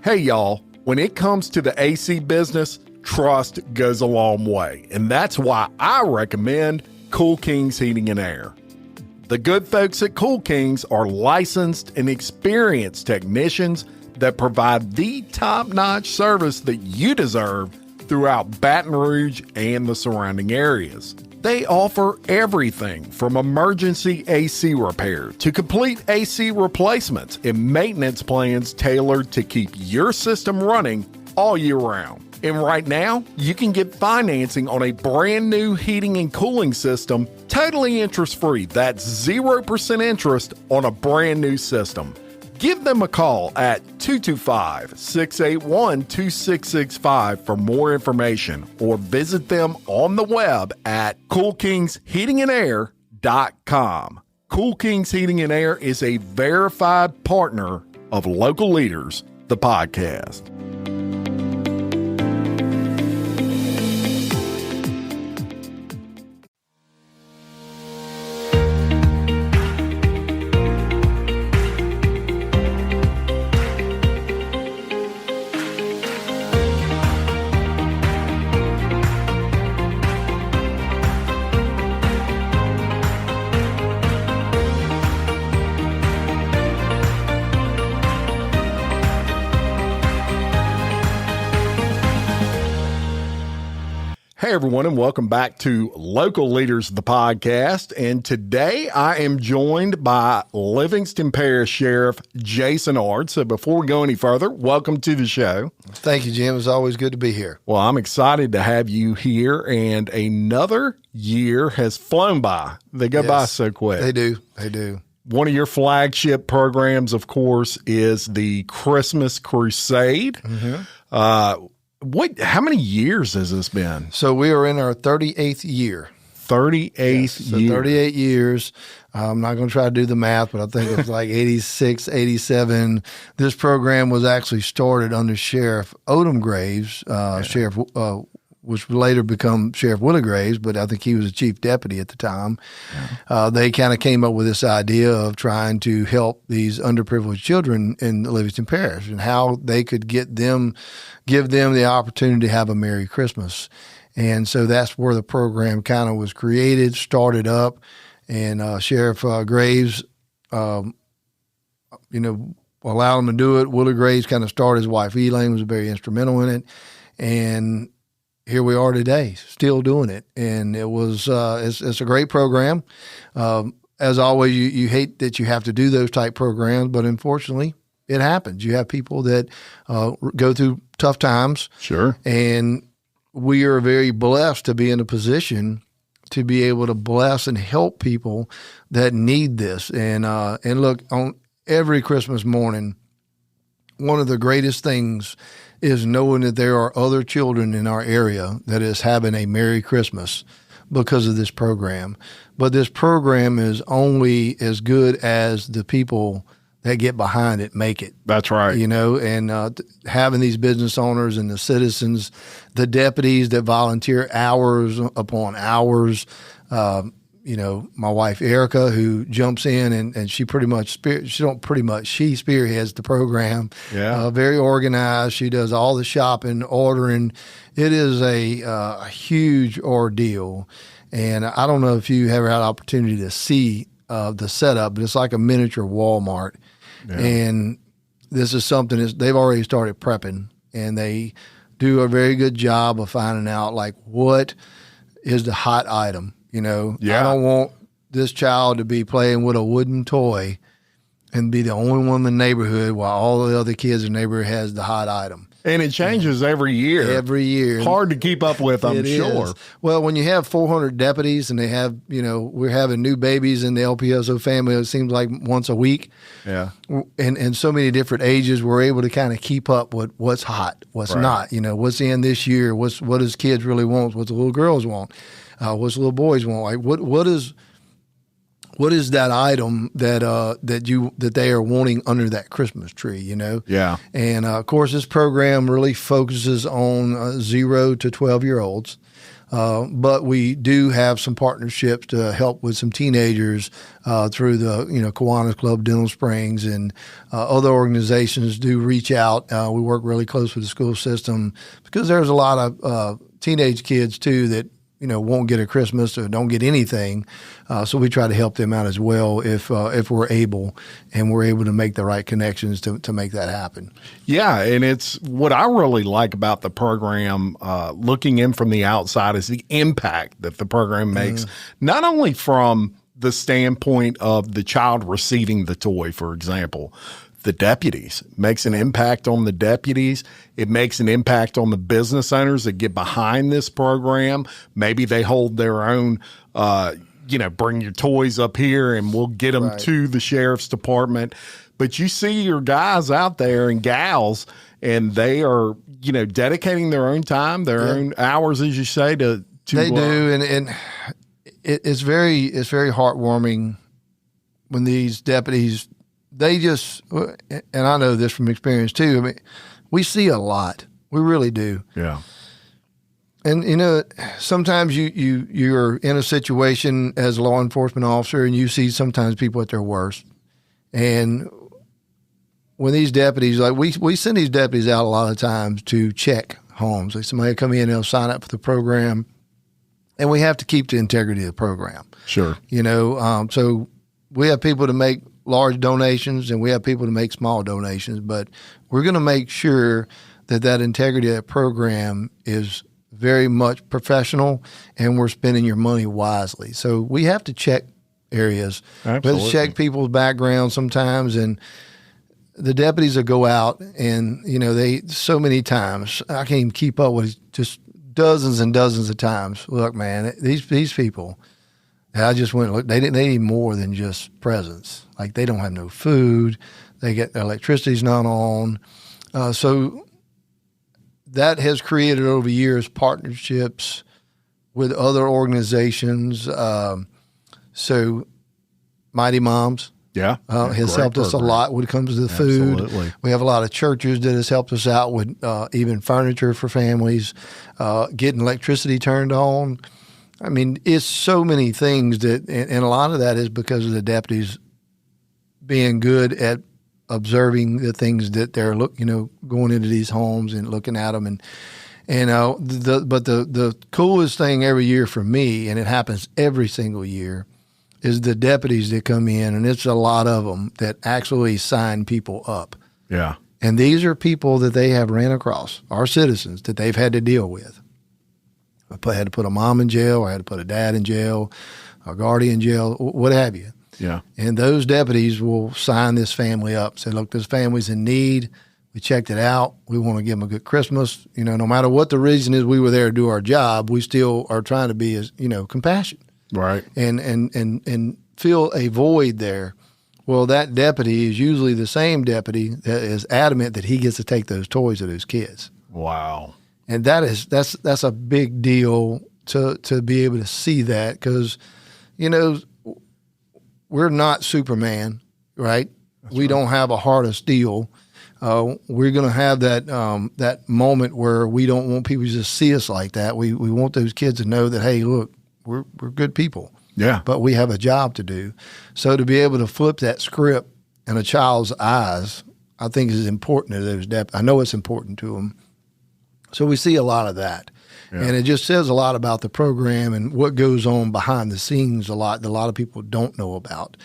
Hey, y'all, when it comes to the AC business, trust goes a long way, and that's why I recommend Cool Kings Heating and Air. The good folks at Cool Kings are licensed and experienced technicians that provide the top-notch service that you deserve throughout Baton Rouge and the surrounding areas. They offer everything from emergency AC repair to complete AC replacements and maintenance plans tailored to keep your system running all year round. And right now, you can get financing on a brand new heating and cooling system totally interest-free. That's 0% interest on a brand new system. Give them a call at 225-681-2665 for more information, or visit them on the web at coolkingsheatingandair.com. Cool Kings Heating and Air is a verified partner of Local Leaders, the podcast. Hey, everyone, and welcome back to Local Leaders, the podcast. And today I am joined by Livingston Parish Sheriff Jason Ard. So before we go any further, welcome to the show. Thank you, Jim. It's always good to be here. Well, I'm excited to have you here, and another year has flown by. They go by so quick. They do. They do. One of your flagship programs, of course, is the Christmas Crusade. Mm-hmm. How many years has this been? So we are in our 38th year. 38th year. 38 years. I'm not going to try to do the math, but I think it was like 86, 87. This program was actually started under Sheriff Odom Graves, Sheriff, which would later become Sheriff Willie Graves, but I think he was the chief deputy at the time. Yeah. They kind of came up with this idea of trying to help these underprivileged children in Livingston Parish and how they could give them the opportunity to have a Merry Christmas. And so that's where the program kind of was created, started up, and Sheriff Graves, allowed him to do it. Willie Graves kind of started. His wife Elaine was very instrumental in it, and here we are today, still doing it. And it was it's a great program. As always, you hate that you have to do those type programs, but unfortunately, it happens. You have people that go through tough times. Sure. And we are very blessed to be in a position to be able to bless and help people that need this. And look, on every Christmas morning, one of the greatest things is knowing that there are other children in our area that is having a Merry Christmas because of this program. But this program is only as good as the people that get behind it make it. That's right. And having these business owners and the citizens, the deputies that volunteer hours upon hours, my wife Erica, who jumps in and she spearheads the program. Yeah, very organized. She does all the shopping, ordering. It is a huge ordeal, and I don't know if you ever had an opportunity to see the setup, but it's like a miniature Walmart. Yeah. And this is something they've already started prepping, and they do a very good job of finding out like what is the hot item. I don't want this child to be playing with a wooden toy and be the only one in the neighborhood while all the other kids in the neighborhood has the hot item. And it changes every year. Every year. Hard to keep up with, I'm sure. Is. Well, when you have 400 deputies and they have, we're having new babies in the LPSO family, it seems like once a week. Yeah. And so many different ages, we're able to kind of keep up with what's hot, what's not, what's in this year, what does kids really want, what the little girls want. What's little boys want? Like what is that item that they are wanting under that Christmas tree? Yeah. And of course, this program really focuses on 0 to 12-year-olds. But we do have some partnerships to help with some teenagers through the Kiwanis Club, Dental Springs, and other organizations do reach out. We work really close with the school system because there's a lot of teenage kids too that won't get a Christmas or don't get anything. So we try to help them out as well if we're able, and we're able to make the right connections to make that happen. Yeah, and it's what I really like about the program, looking in from the outside, is the impact that the program makes, not only from the standpoint of the child receiving the toy, for example. The deputies makes an impact on the deputies. It makes an impact on the business owners that get behind this program. Maybe they hold their own, bring your toys up here and we'll get them to the sheriff's department. But you see your guys out there and gals, and they are, dedicating their own time, their own hours, as you say, to they do. And it's very heartwarming when these deputies, they just, and I know this from experience too. I mean, we see a lot. We really do. Yeah. And sometimes you're in a situation as a law enforcement officer, and you see sometimes people at their worst. And when these deputies, like we send these deputies out a lot of times to check homes. Like somebody will come in and they'll sign up for the program, and we have to keep the integrity of the program. Sure. So we have people to make large donations and we have people to make small donations, but we're going to make sure that integrity of that program is very much professional and we're spending your money wisely. So we have to check areas. Absolutely. We have to check people's background sometimes, and the deputies will go out and, they so many times, I can't even keep up with it, just dozens and dozens of times. Look, man, these people, I just went, look, they need more than just presents. Like they don't have no food. They get their electricity's not on. So that has created over years partnerships with other organizations. So Mighty Moms has helped us a lot when it comes to the food. Absolutely. We have a lot of churches that has helped us out with even furniture for families, getting electricity turned on. I mean, it's so many things that, and a lot of that is because of the deputies being good at observing the things that they're going into these homes and looking at them, but the coolest thing every year for me, and it happens every single year, is the deputies that come in, and it's a lot of them that actually sign people up. Yeah, and these are people that they have ran across, our citizens that they've had to deal with. I had to put a mom in jail, or I had to put a dad in jail, a guardian in jail, what have you. Yeah. And those deputies will sign this family up, say, look, this family's in need. We checked it out. We want to give them a good Christmas. No matter what the reason is we were there to do our job, we still are trying to be as, compassionate. Right. And fill a void there. Well, that deputy is usually the same deputy that is adamant that he gets to take those toys to those kids. Wow. And that's a big deal to be able to see that, because, we're not Superman, right? We don't have a heart of steel. We're going to have that moment where we don't want people to just see us like that. We want those kids to know that, hey, look, we're good people. Yeah. But we have a job to do. So to be able to flip that script in a child's eyes, I think is important to those deputies. I know it's important to them. So we see a lot of that. Yeah. And it just says a lot about the program and what goes on behind the scenes that a lot of people don't know about.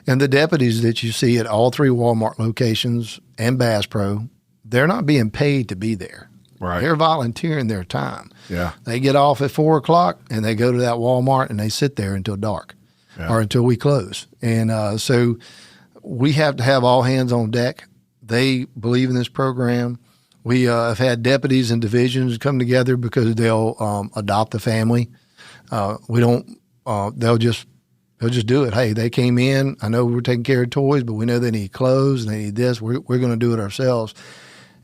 And the deputies that you see at all three Walmart locations and Bass Pro, they're not being paid to be there. Right. They're volunteering their time. Yeah. They get off at 4 o'clock and they go to that Walmart and they sit there until dark or until we close. And so we have to have all hands on deck. They believe in this program. We have had deputies and divisions come together because they'll adopt a family. We don't. They'll just do it. Hey, they came in. I know we're taking care of toys, but we know they need clothes and they need this. We're going to do it ourselves.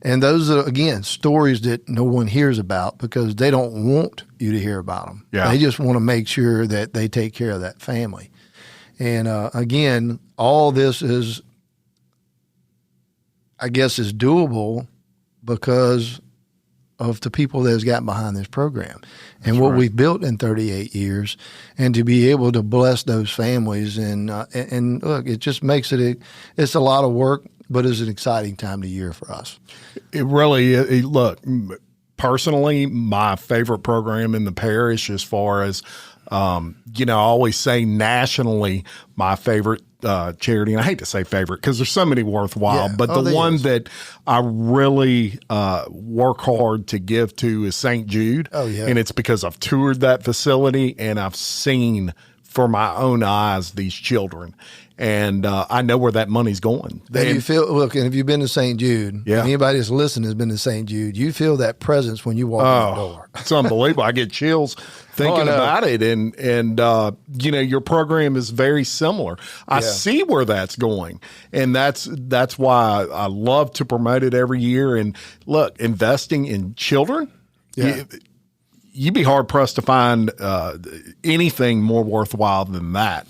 And those are, again, stories that no one hears about because they don't want you to hear about them. Yeah. They just want to make sure that they take care of that family. And again, all this is, I guess, is doable because of the people that has gotten behind this program and what we've built in 38 years, and to be able to bless those families. And look, it just makes it's a lot of work, but it's an exciting time of year for us. It really is. Look, personally, my favorite program in the parish, as far as, I always say nationally, my favorite charity, and I hate to say favorite because there's so many worthwhile, but the one that I really work hard to give to is St. Jude. Oh, yeah. And it's because I've toured that facility and I've seen for my own eyes these children. And I know where that money's going. And you feel, look, and if you've been to St. Jude, anybody that's listening has been to St. Jude, you feel that presence when you walk in the door. It's unbelievable. I get chills thinking about it. And your program is very similar. I see where that's going. And that's why I love to promote it every year. And look, investing in children, you'd be hard pressed to find anything more worthwhile than that.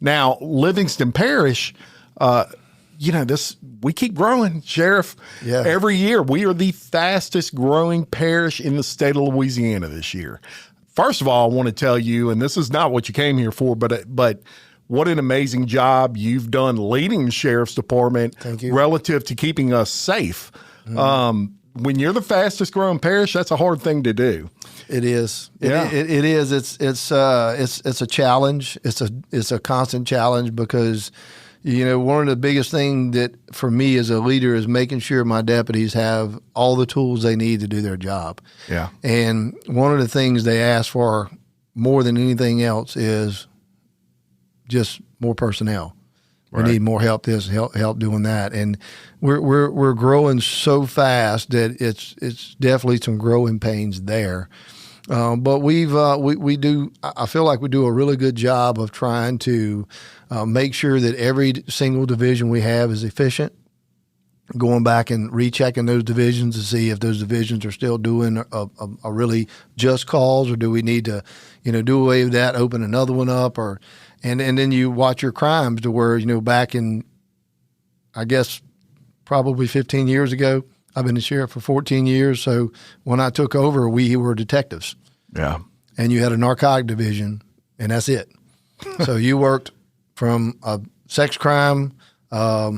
Now, Livingston Parish, we keep growing, Sheriff. Yeah. Every year, we are the fastest growing parish in the state of Louisiana this year. First of all, I want to tell you, and this is not what you came here for, but what an amazing job you've done leading the Sheriff's Department relative to keeping us safe. Mm-hmm. When you're the fastest growing parish, that's a hard thing to do. It is. Yeah. It is. It's a challenge. It's a constant challenge because, one of the biggest things that for me as a leader is making sure my deputies have all the tools they need to do their job. Yeah. And one of the things they ask for more than anything else is just more personnel. We need more help help doing that. And we're growing so fast that it's definitely some growing pains there. But we do, I feel like we do a really good job of trying to make sure that every single division we have is efficient, going back and rechecking those divisions to see if those divisions are still doing a really just cause, or do we need to, do away with that, open another one up, and then you watch your crimes to where, back in, I guess, probably 15 years ago, I've been the sheriff for 14 years. So when I took over, we were detectives. Yeah. And you had a narcotic division, and that's it. So you worked from a sex crime, a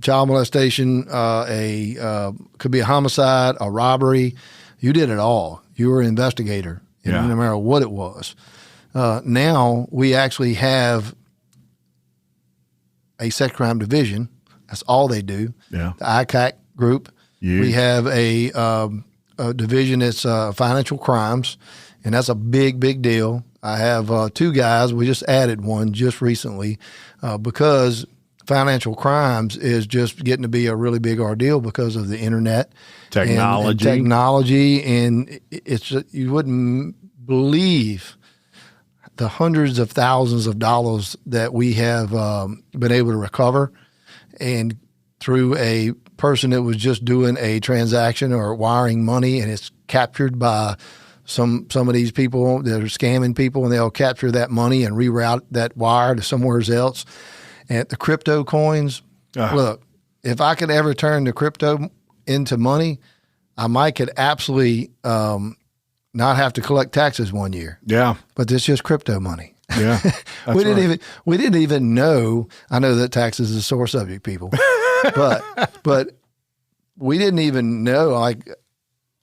child molestation, could be a homicide, a robbery. You did it all. You were an investigator, no matter what it was. Now we actually have a sex crime division. That's all they do. Yeah. The ICAC group. We have a division that's financial crimes, and that's a big, big deal. I have two guys. We just added one just recently because financial crimes is just getting to be a really big ordeal because of the internet, technology, and it's you wouldn't believe the hundreds of thousands of dollars that we have been able to recover, and through a person that was just doing a transaction or wiring money, and it's captured by some of these people that are scamming people, and they'll capture that money and reroute that wire to somewhere else. And the crypto coins, look, if I could ever turn the crypto into money, I might could absolutely not have to collect taxes one year. Yeah. But it's just crypto money. Yeah. we didn't even know. I know that taxes is a sore subject, people. but we didn't even know,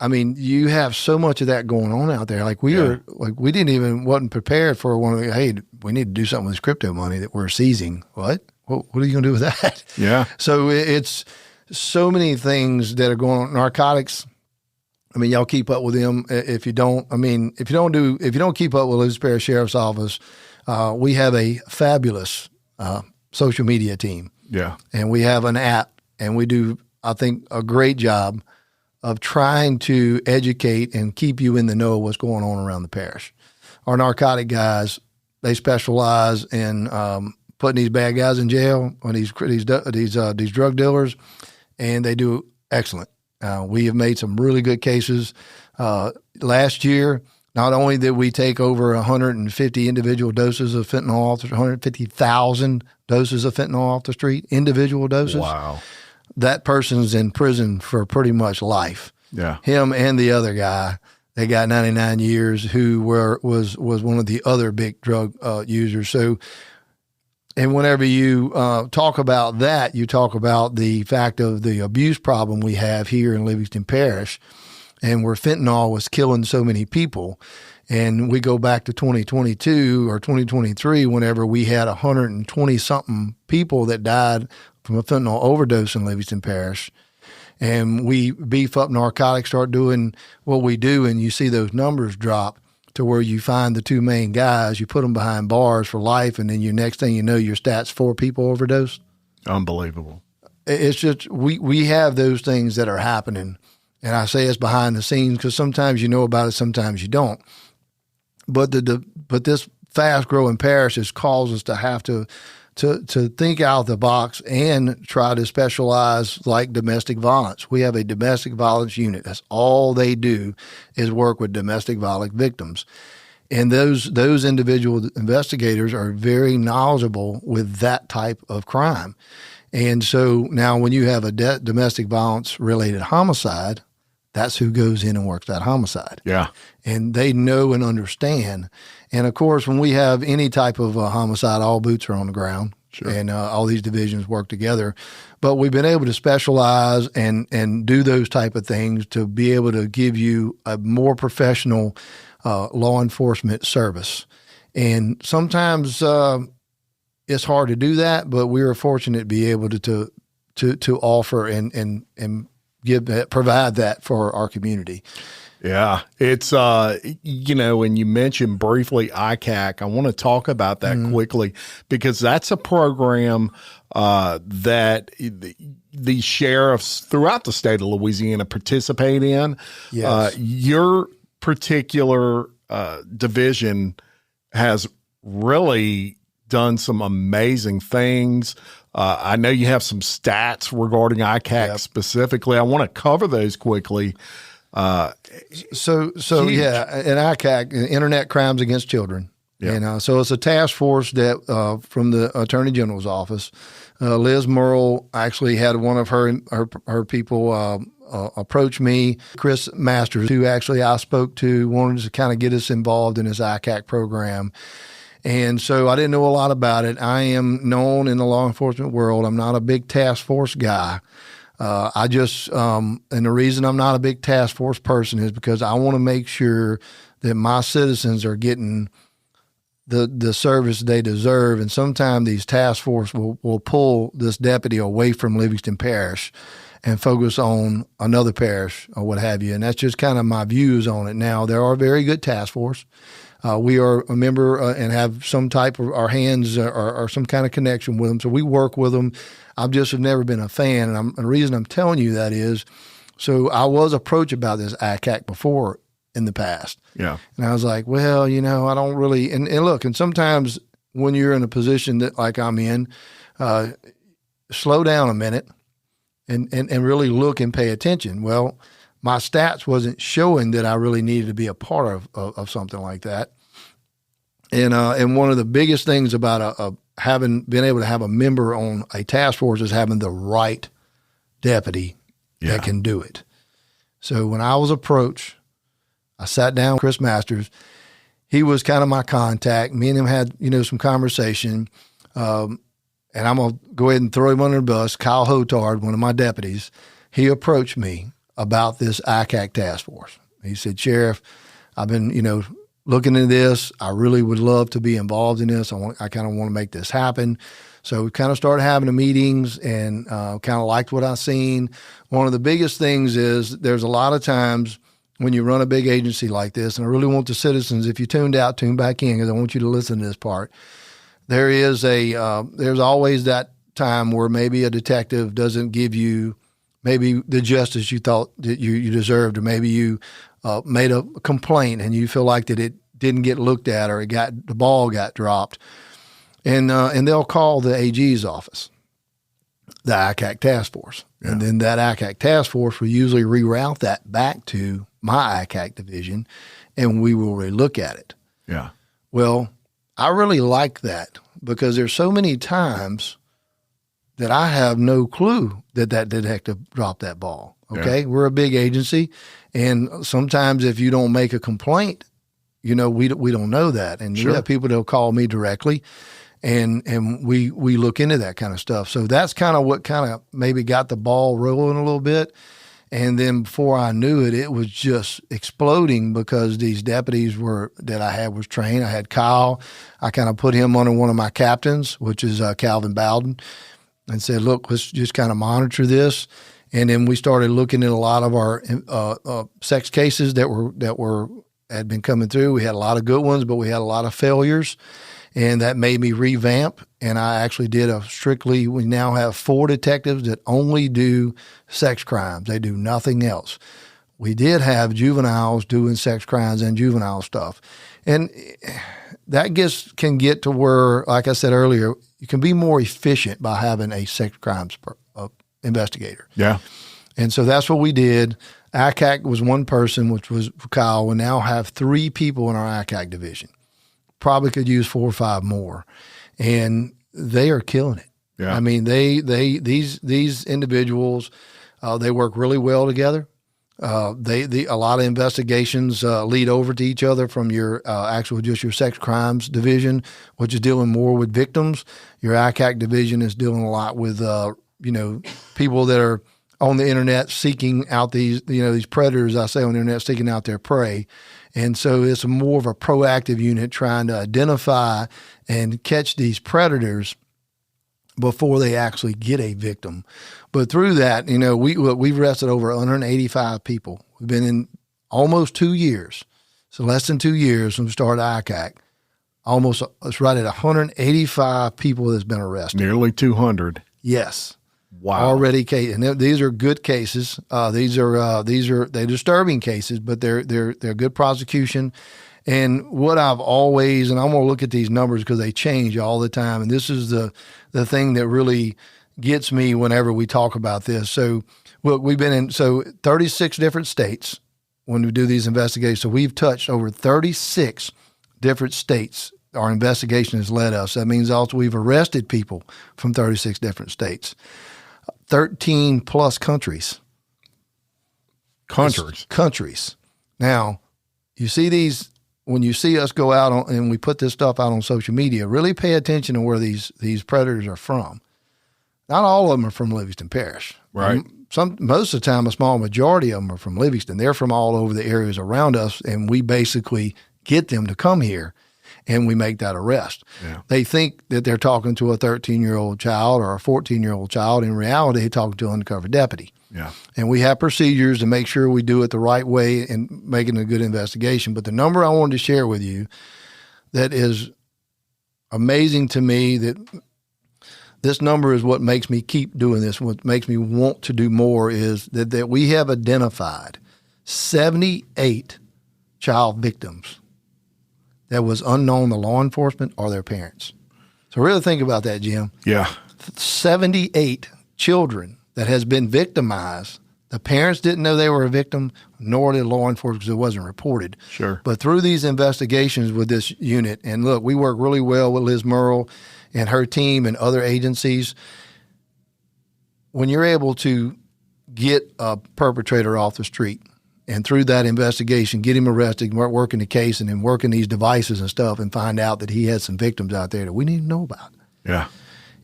you have so much of that going on out there. We wasn't prepared for one of the, hey, we need to do something with this crypto money that we're seizing. What are you going to do with that? Yeah. So it's so many things that are going on. Narcotics. Y'all keep up with them. If you don't keep up with Livingston Parish Sheriff's Office, we have a fabulous social media team. Yeah. And we have an app, and we do, I think, a great job of trying to educate and keep you in the know of what's going on around the parish. Our narcotic guys, they specialize in putting these bad guys in jail, or these drug dealers, and they do excellent. We have made some really good cases. Last year, not only did we take over 150 individual doses of fentanyl, 150,000 doses of fentanyl off the street, individual doses. Wow. That person's in prison for pretty much life. Yeah. Him and the other guy, they got 99 years, who was one of the other big drug users. So, and whenever you talk about that, you talk about the fact of the abuse problem we have here in Livingston Parish, and where fentanyl was killing so many people. And we go back to 2022 or 2023, whenever we had 120 something people that died from a fentanyl overdose in Livingston Parish. And we beef up narcotics, start doing what we do, and you see those numbers drop to where you find the two main guys, you put them behind bars for life, and then your next thing you know, your stats 4 people overdosed. Unbelievable. It's just, we have those things that are happening. And I say it's behind the scenes because sometimes you know about it, sometimes you don't. But but this fast growing parish has caused us to have to think out the box and try to specialize, like domestic violence. We have a domestic violence unit. That's all they do, is work with domestic violence victims. And those individual investigators are very knowledgeable with that type of crime. And so now when you have a domestic violence related homicide, that's who goes in and works that homicide. Yeah. And they know and understand. And of course, when we have any type of homicide, all boots are on the ground. Sure. And all these divisions work together. But we've been able to specialize and do those type of things to be able to give you a more professional law enforcement service. And sometimes it's hard to do that, but we are fortunate to be able to offer and provide that for our community. Yeah, it's, and you mentioned briefly ICAC. I want to talk about that quickly, because that's a program that the sheriffs throughout the state of Louisiana participate in. Yes. Your particular division has really done some amazing things. I know you have some stats regarding ICAC specifically. I want to cover those quickly. So yeah, in ICAC, Internet Crimes Against Children. Yeah. And so it's a task force that from the Attorney General's office. Liz Merle actually had one of her people approach me, Chris Masters, who actually I spoke to, wanted to kind of get us involved in this ICAC program. And so I didn't know a lot about it. I am known in the law enforcement world. I'm not a big task force guy. And the reason I'm not a big task force person is because I want to make sure that my citizens are getting the service they deserve. And sometimes these task force will pull this deputy away from Livingston Parish and focus on another parish or what have you. And that's just kind of my views on it. Now, there are very good task force. We are a member and have some type of, our hands or some kind of connection with them. So we work with them. I just have never been a fan. And the reason I'm telling you that is, so I was approached about this ICAC before in the past. Yeah. And I was like, well, I don't really, and look, and sometimes when you're in a position that like I'm in, slow down a minute and really look and pay attention. Well, my stats wasn't showing that I really needed to be a part of something like that. And one of the biggest things about having been able to have a member on a task force is having the right deputy that can do it. So when I was approached, I sat down with Chris Masters. He was kind of my contact. Me and him had, some conversation. And I'm going to go ahead and throw him under the bus. Kyle Hotard, one of my deputies, he approached me about this ICAC task force. He said, Sheriff, I've been, looking into this. I really would love to be involved in this. I kind of want to make this happen. So we kind of started having the meetings and kind of liked what I seen. One of the biggest things is there's a lot of times when you run a big agency like this, and I really want the citizens, if you tuned out, tune back in, because I want you to listen to this part. There's always that time where maybe a detective doesn't give you maybe the justice you thought that you deserved, or maybe you made a complaint and you feel like that it didn't get looked at, or the ball got dropped, and they'll call the AG's office, the ICAC task force, and then that ICAC task force will usually reroute that back to my ICAC division, and we will relook at it. Yeah. Well, I really like that because there's so many times that I have no clue that detective dropped that ball. Okay. Yeah. We're a big agency. And sometimes if you don't make a complaint, we don't know that. And you have people that'll call me directly and we look into that kind of stuff. So that's kind of what kind of maybe got the ball rolling a little bit. And then before I knew it, it was just exploding because these deputies that I had was trained. I had Kyle. I kind of put him under one of my captains, which is Calvin Bowden, and said, look, let's just kind of monitor this. And then we started looking at a lot of our sex cases that had been coming through. We had a lot of good ones, but we had a lot of failures. And that made me revamp. And I actually did we now have 4 detectives that only do sex crimes. They do nothing else. We did have juveniles doing sex crimes and juvenile stuff. And that can get to where, like I said earlier, you can be more efficient by having a sex crimes investigator. Yeah. And so that's what we did. ICAC was one person, which was Kyle. We now have 3 people in our ICAC division. Probably could use 4 or 5 more, and they are killing it. Yeah. I mean, these individuals, they work really well together. A lot of investigations lead over to each other from your just your sex crimes division, which is dealing more with victims. Your ICAC division is dealing a lot with people that are on the internet seeking out these predators. I say on the internet seeking out their prey. And so it's more of a proactive unit trying to identify and catch these predators before they actually get a victim. But through that, we've arrested over 185 people. We've been in almost 2 years. So less than 2 years when we started ICAC. It's right at 185 people that's been arrested. Nearly 200. Yes. Wow. Already cases. And these are good cases. They're disturbing cases, but they're good prosecution. And what I've always, and I'm going to look at these numbers because they change all the time. And this is the thing that really gets me whenever we talk about this. So we've been in 36 different states when we do these investigations. So we've touched over 36 different states. Our investigation has led us. That means also we've arrested people from 36 different states. 13 plus countries. Countries. Now, you see these, when you see us go out and we put this stuff out on social media, really pay attention to where these predators are from. Not all of them are from Livingston Parish. Right. Most of the time, a small majority of them are from Livingston. They're from all over the areas around us, and we basically get them to come here. And we make that arrest. Yeah. They think that they're talking to a 13-year-old child or a 14-year-old child. In reality, they're talking to an undercover deputy. Yeah. And we have procedures to make sure we do it the right way and making a good investigation. But the number I wanted to share with you that is amazing to me, that this number is what makes me keep doing this, what makes me want to do more, is that we have identified 78 child victims that was unknown to law enforcement or their parents. So really think about that, Jim. Yeah. 78 children that has been victimized. The parents didn't know they were a victim, nor did law enforcement because it wasn't reported. Sure. But through these investigations with this unit, and look, we work really well with Liz Merle and her team and other agencies. When you're able to get a perpetrator off the street, and through that investigation, get him arrested, working the case, and then working these devices and stuff, and find out that he had some victims out there that we didn't know about. Yeah.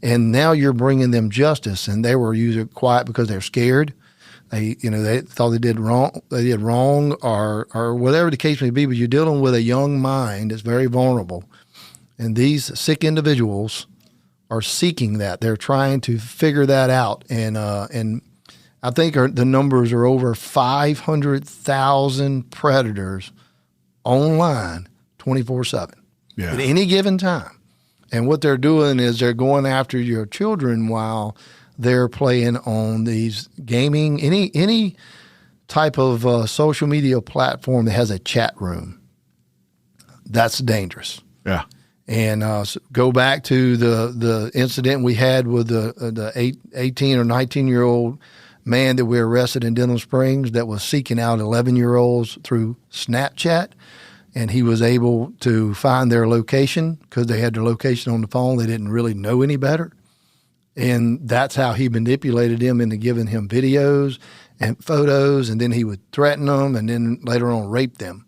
And now you're bringing them justice, and they were usually quiet because they're scared. They thought they did wrong. Or whatever the case may be. But you're dealing with a young mind that's very vulnerable, and these sick individuals are seeking that. They're trying to figure that out, and I think the numbers are over 500,000 predators online 24/7 at any given time. And what they're doing is they're going after your children while they're playing on these gaming, any type of social media platform that has a chat room. That's dangerous. Yeah. And go back to the incident we had with the 18 or 19-year-old man that we arrested in Denham Springs that was seeking out 11-year-olds through Snapchat, and he was able to find their location because they had their location on the phone. They didn't really know any better. And that's how he manipulated them into giving him videos and photos, and then he would threaten them and then later on rape them.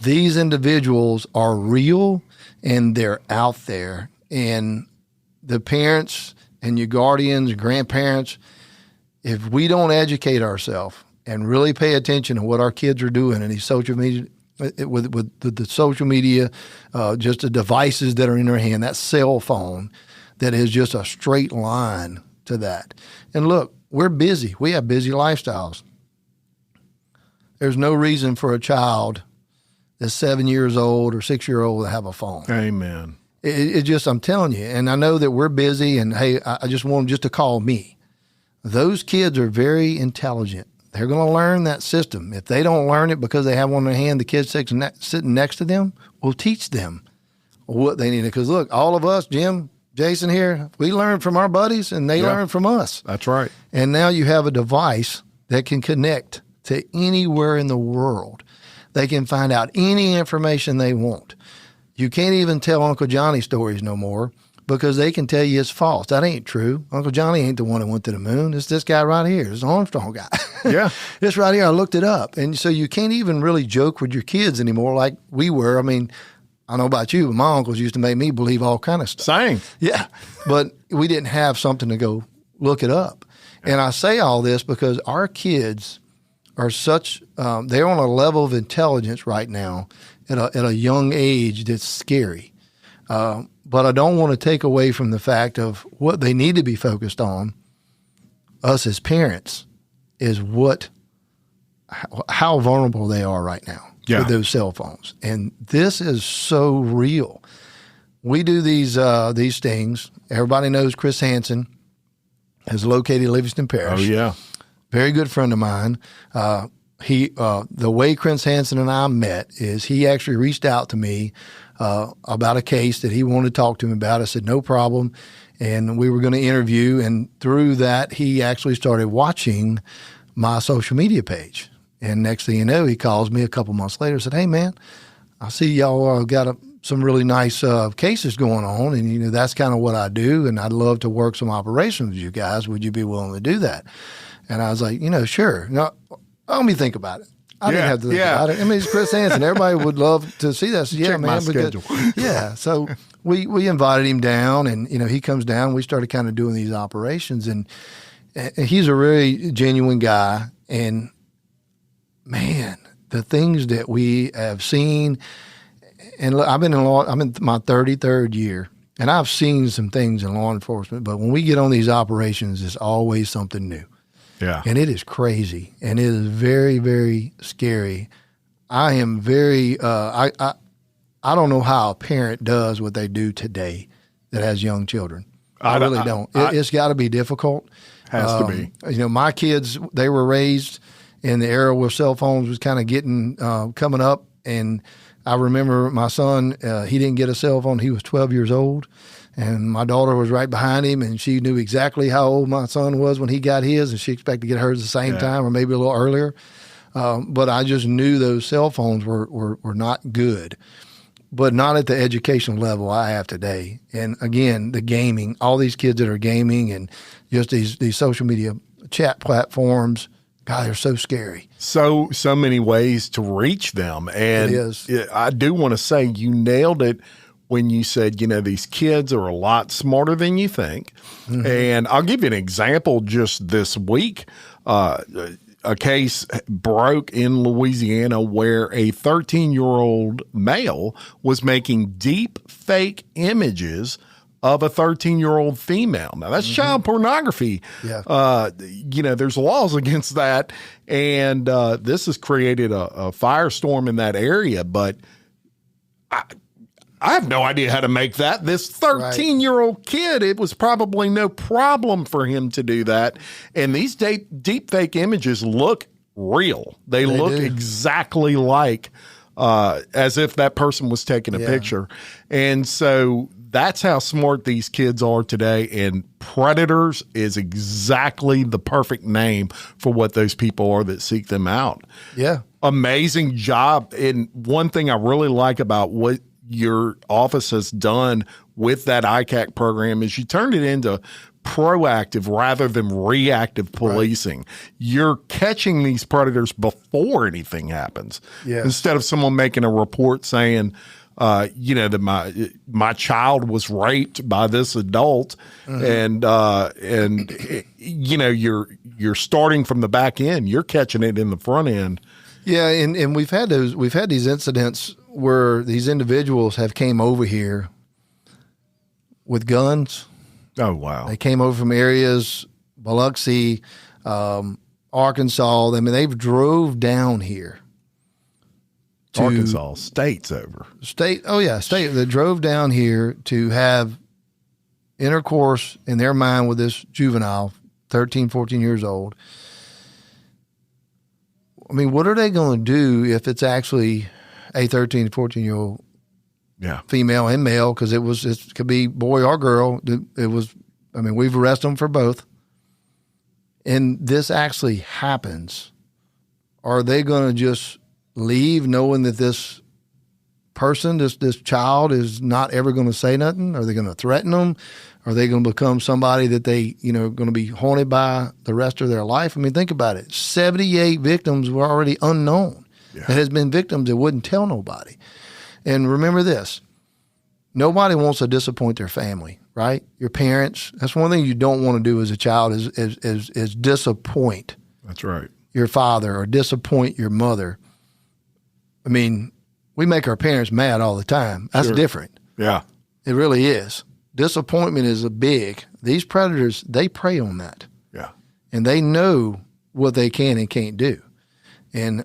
These individuals are real and they're out there. And the parents and your guardians, grandparents, if we don't educate ourselves and really pay attention to what our kids are doing in these social media, with the social media, just the devices that are in their hand, that cell phone, that is just a straight line to that. And look, we're busy. We have busy lifestyles. There's no reason for a child that's 7 years old or 6-year-old to have a phone. Amen. It just, I'm telling you, and I know that we're busy, and hey, I just want them just to call me. Those kids are very intelligent. They're going to learn that system. If they don't learn it because they have one in their hand, the kid sitting next to them will teach them what they need. Because look, all of us, Jim, Jason here, we learn from our buddies and they learn from us. That's right. And now you have a device that can connect to anywhere in the world. They can find out any information they want. You can't even tell Uncle Johnny stories no more because they can tell you it's false. That ain't true. Uncle Johnny ain't the one that went to the moon. It's this guy right here. It's the Armstrong guy. Yeah. It's right here. I looked it up. And so you can't even really joke with your kids anymore like we were. I mean, I don't know about you, but my uncles used to make me believe all kind of stuff. Same. Yeah. But we didn't have something to go look it up. And I say all this because our kids are such, they're on a level of intelligence right now at a young age that's scary. But I don't want to take away from the fact of what they need to be focused on, us as parents, is how vulnerable they are right now with those cell phones. And this is so real. We do these things. Everybody knows Chris Hansen is located in Livingston Parish. Oh, yeah. Very good friend of mine. The way Chris Hansen and I met is he actually reached out to me about a case that he wanted to talk to me about. I said, no problem. And we were going to interview. And through that, he actually started watching my social media page. And next thing you know, he calls me a couple months later and said, hey, man, I see y'all got some really nice cases going on. And, that's kind of what I do. And I'd love to work some operations with you guys. Would you be willing to do that? And I was like, sure. No, let me think about it. I didn't have to think about it. I mean, it's Chris Hansen. Everybody would love to see that. I said, yeah, check man. My schedule. Yeah. So we invited him down, and he comes down. We started kind of doing these operations, and he's a really genuine guy. And man, the things that we have seen, and look, I'm in my 33rd year, and I've seen some things in law enforcement. But when we get on these operations, it's always something new. Yeah. And it is crazy, and it is very, very scary. I am very, I don't know how a parent does what they do today that has young children. I really don't. It's got to be difficult. Has to be. My kids, they were raised in the era where cell phones was kind of coming up. And I remember my son, he didn't get a cell phone. He was 12 years old. And my daughter was right behind him, and she knew exactly how old my son was when he got his, and she expected to get hers at the same time or maybe a little earlier. But I just knew those cell phones were not good, but not at the educational level I have today. And again, the gaming, all these kids that are gaming and just these social media chat platforms, God, they're so scary. So many ways to reach them. And it is. I do want to say you nailed it when you said, these kids are a lot smarter than you think. Mm-hmm. And I'll give you an example just this week. A case broke in Louisiana where a 13-year-old male was making deep fake images of a 13-year-old female. Now, that's child pornography. Yeah. There's laws against that. And this has created a firestorm in that area. But I have no idea how to make that. This 13-year-old kid, it was probably no problem for him to do that. And these deep fake images look real. They look exactly like as if that person was taking a picture. And so that's how smart these kids are today. And predators is exactly the perfect name for what those people are that seek them out. Yeah. Amazing job. And one thing I really like about what your office has done with that ICAC program is you turned it into proactive rather than reactive policing. You're catching these predators before anything happens. Yes. Instead of someone making a report saying, that my child was raped by this adult, and you're starting from the back end. You're catching it in the front end. Yeah, and we've had these incidents where these individuals have came over here with guns. Oh, wow. They came over from areas, Biloxi, Arkansas. I mean, they've drove down here. Arkansas, state's over. State. They drove down here to have intercourse in their mind with this juvenile, 13, 14 years old. I mean, what are they going to do if it's actually a 13, 14-year-old female and male? Because it could be boy or girl. We've arrested them for both. And this actually happens. Are they going to just leave knowing that this person, this child is not ever going to say nothing? Are they going to threaten them? Are they going to become somebody that they, going to be haunted by the rest of their life? I mean, think about it. 78 victims were already unknown. Yeah. That has been victims that wouldn't tell nobody. And remember this, nobody wants to disappoint their family, right? Your parents. That's one thing you don't want to do as a child is disappoint. That's right. Your father or disappoint your mother. I mean, we make our parents mad all the time. That's different. Yeah. It really is. Disappointment is these predators, they prey on that. Yeah. And they know what they can and can't do. And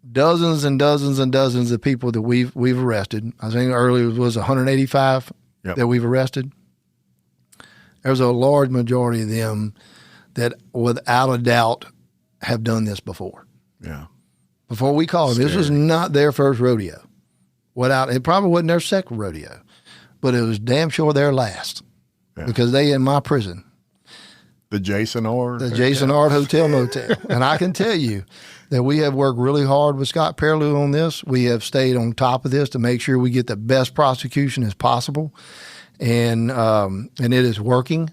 dozens and dozens and dozens of people that we've arrested, I think earlier it was 185 that we've arrested. There's a large majority of them that without a doubt have done this before. Yeah. Before we called them, this was not their first rodeo. It probably wasn't their second rodeo, but it was damn sure their last because they in my prison. The Jason Ard? The Jason Ard Hotel Motel. And I can tell you that we have worked really hard with Scott Pearlou on this. We have stayed on top of this to make sure we get the best prosecution as possible. And it is working.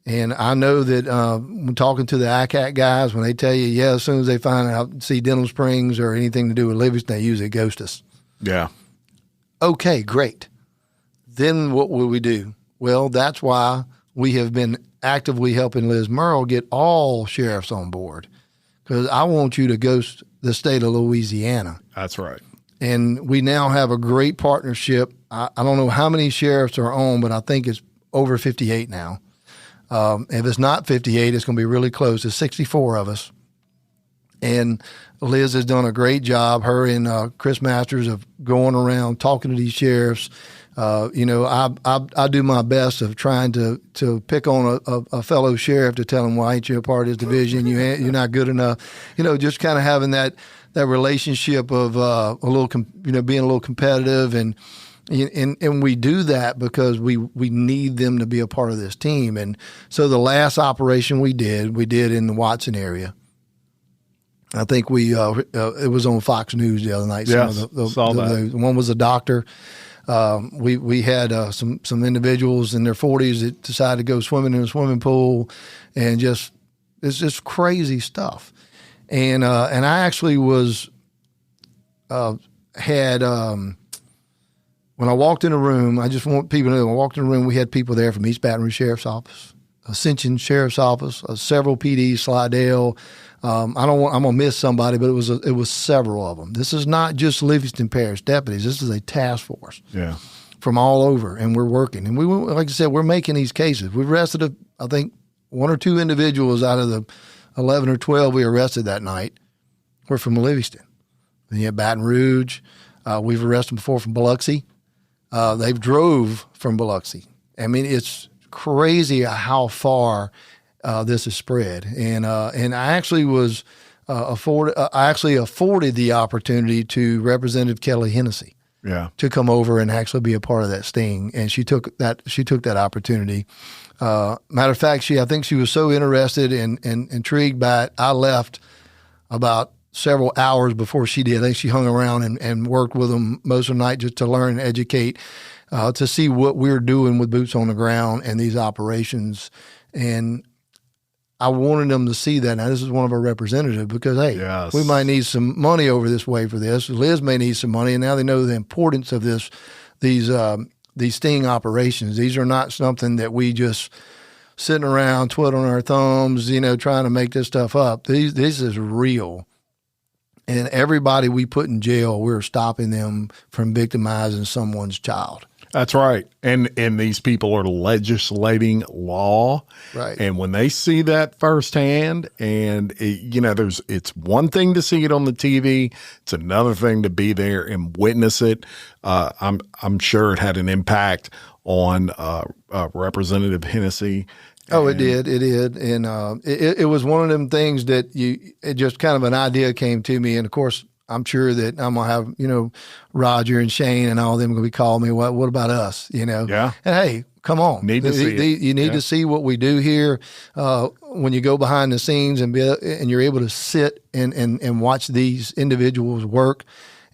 And I know that when talking to the ICAC guys, when they tell you, as soon as they find out, see Denham Springs or anything to do with Livingston, they usually ghost us. Yeah. Okay, great. Then what will we do? Well, that's why we have been actively helping Liz Merle get all sheriffs on board, because I want you to ghost the state of Louisiana. That's right. And we now have a great partnership. I don't know how many sheriffs are on, but I think it's over 58 now. If it's not 58, it's going to be really close. There's 64 of us. And Liz has done a great job, her and Chris Masters, of going around talking to these sheriffs. I do my best of trying to pick on a fellow sheriff to tell him, why ain't you a part of this division? You're not good enough. Just kind of having that relationship of being a little competitive, and we do that because we need them to be a part of this team. And so the last operation we did in the Watson area. I think it was on Fox News the other night. Yes, saw that. One was a doctor. We had some individuals in their 40s that decided to go swimming in a swimming pool, and it's just crazy stuff. And I actually when I walked in the room, I just want people to know, when I walked in the room, we had people there from East Baton Rouge Sheriff's Office, Ascension Sheriff's Office, several PDs, Slidell. I'm gonna miss somebody, but it was several of them. This is not just Livingston Parish deputies. This is a task force. Yeah. From all over, and we're working. And like I said, we're making these cases. We arrested I think one or two individuals out of the 11 or 12 we arrested that night were from Livingston. Then you have Baton Rouge. We've arrested them before from Biloxi. They've drove from Biloxi. I mean, it's crazy how far this is spread. And I actually was afforded the opportunity to Representative Kelly Hennessy to come over and actually be a part of that sting. And she took that opportunity. Matter of fact, I think she was so interested and intrigued by it. I left about several hours before she did. I think she hung around and worked with them most of the night just to learn and educate, to see what we're doing with boots on the ground and these operations. And I wanted them to see that. Now, this is one of our representatives because, hey, Yes. we might need some money over this way for this. Liz may need some money, and now they know the importance of these sting operations. These are not something that we just sitting around twiddling our thumbs, trying to make this stuff up. This is real. And everybody we put in jail, we're stopping them from victimizing someone's child. That's right. And these people are legislating law. Right. And when they see that firsthand, and it's one thing to see it on the TV, it's another thing to be there and witness it. I'm sure it had an impact on Representative Hennessy. Oh, it did. And it was one of them things that it just kind of an idea came to me. And of course, I'm sure that I'm going to have, Roger and Shane and all of them going to be calling me, what about us, Yeah. And hey, come on. Need to see it. You need to see what we do here. When you go behind the scenes and you're able to sit and watch these individuals work.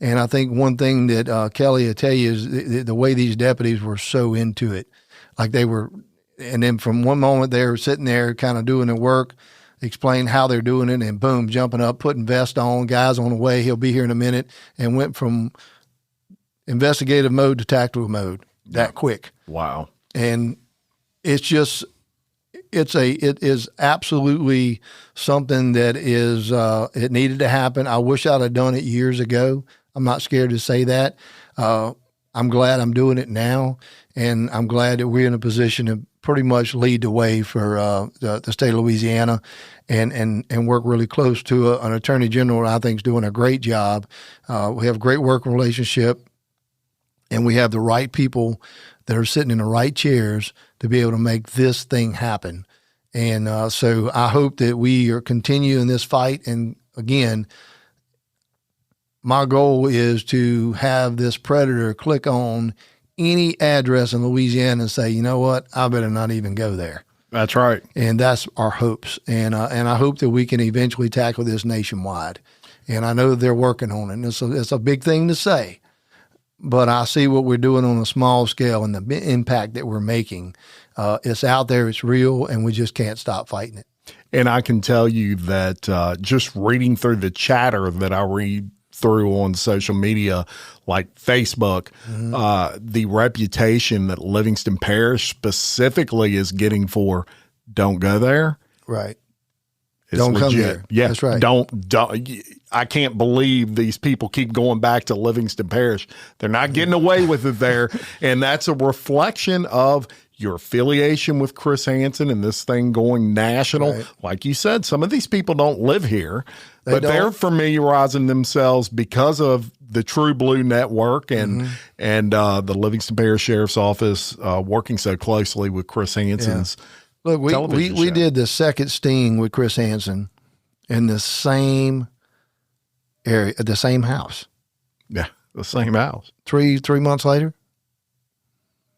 And I think one thing that Kelly will tell you is the way these deputies were so into it. Like they were, and then from one moment they were sitting there kind of doing the work, explain how they're doing it, and boom, jumping up, putting vest on, guys on the way, he'll be here in a minute, and went from investigative mode to tactical mode that quick. Wow. And it is absolutely something that is, it needed to happen. I wish I'd have done it years ago. I'm not scared to say that. I'm glad I'm doing it now, and I'm glad that we're in a position to pretty much lead the way for the state of Louisiana, and work really close to an attorney general I think is doing a great job. We have a great working relationship, and we have the right people that are sitting in the right chairs to be able to make this thing happen. And so I hope that we are continuing this fight. And again, my goal is to have this predator click on any address in Louisiana and say, you know what, I better not even go there. That's right. And that's our hopes. And I hope that we can eventually tackle this nationwide. And I know they're working on it. And it's a big thing to say, but I see what we're doing on a small scale and the impact that we're making. It's out there, it's real, and we just can't stop fighting it. And I can tell you that just reading through the chatter that I read through on social media like Facebook, the reputation that Livingston Parish specifically is getting for don't go there. Right. Don't legit. Come there. Yeah. That's right. Don't. I can't believe these people keep going back to Livingston Parish. They're not getting away with it there. And that's a reflection of your affiliation with Chris Hansen and this thing going national. Right. Like you said, some of these people don't live here, but they're familiarizing themselves because of the True Blue Network and the Livingston Parish Sheriff's Office working so closely with Chris Hansen's. Yeah. Look, we did the second sting with Chris Hansen in the same area, at the same house. Yeah, the same house. 3 months later,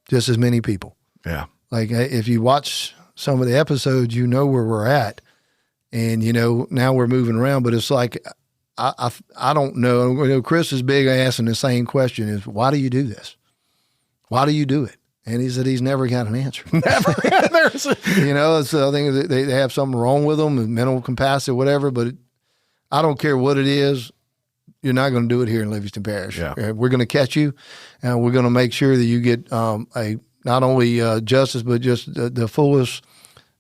just as many people. Yeah. Like if you watch some of the episodes, you know where we're at. And, now we're moving around, but it's like, I don't know. Chris is big asking the same question is, why do you do this? Why do you do it? And he said he's never got an answer. Never. So I think they have something wrong with them, mental capacity, whatever, but I don't care what it is. You're not going to do it here in Livingston Parish. Yeah. We're going to catch you, and we're going to make sure that you get not only justice, but just the fullest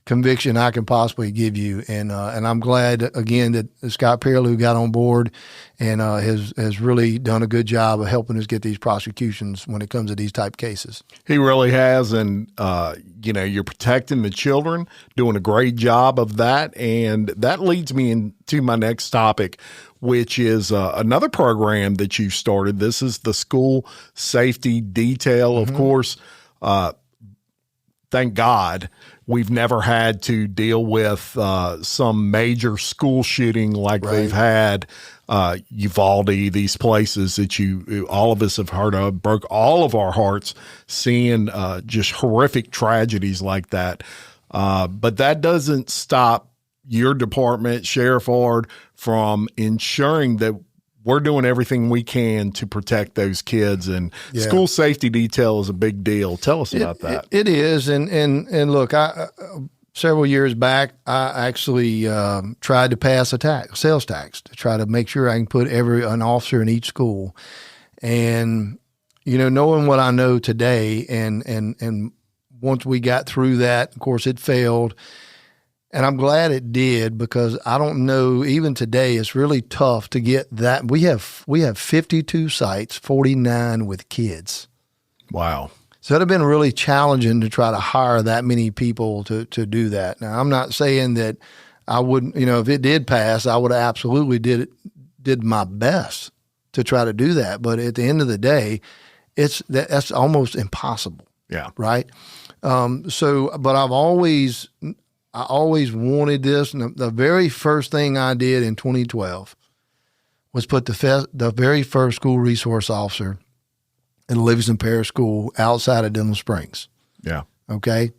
conviction I can possibly give you. And I'm glad, again, that Scott Pearlou got on board and has really done a good job of helping us get these prosecutions when it comes to these type cases. He really has. And, you're protecting the children, doing a great job of that. And that leads me into my next topic, which is another program that you started. This is the school safety detail. Of course, thank God we've never had to deal with some major school shooting like they've had, Uvalde, these places that all of us have heard of, broke all of our hearts seeing just horrific tragedies like that. But that doesn't stop your department, Sheriff Ard, from ensuring that we're doing everything we can to protect those kids, and school safety detail is a big deal. Tell us about that. It is. And look, several years back, I actually tried to pass a sales tax to try to make sure I can put an officer in each school. And, knowing what I know today and once we got through that, of course, it failed. And I'm glad it did, because I don't know, even today, it's really tough to get that. We have 52 sites, 49 with kids. Wow. So it'd have been really challenging to try to hire that many people to do that. Now, I'm not saying that I wouldn't, if it did pass, I would have absolutely did my best to try to do that. But at the end of the day, that's almost impossible. Yeah. Right. But I always wanted this. And the very first thing I did in 2012 was put the very first school resource officer in the Livingston Parish School outside of Denham Springs. Yeah. Okay.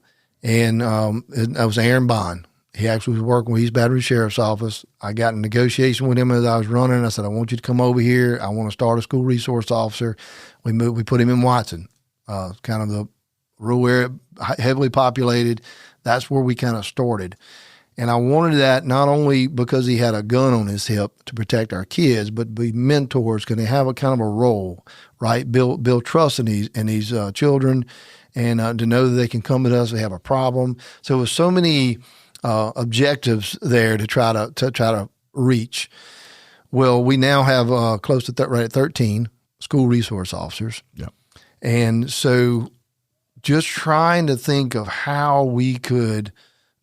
And that was Aaron Bond. He actually was working with East Baton Rouge Sheriff's Office. I got in negotiation with him as I was running. I said, I want you to come over here. I want to start a school resource officer. We put him in Watson, kind of the rural area, heavily populated. That's where we kind of started. And I wanted that not only because he had a gun on his hip to protect our kids, but be mentors. Can they have a kind of a role, right? Build trust in these children, and to know that they can come to us if they have a problem. So it was so many objectives there to try to reach. Well, we now have close to right at 13 school resource officers. Yeah. And so just trying to think of how we could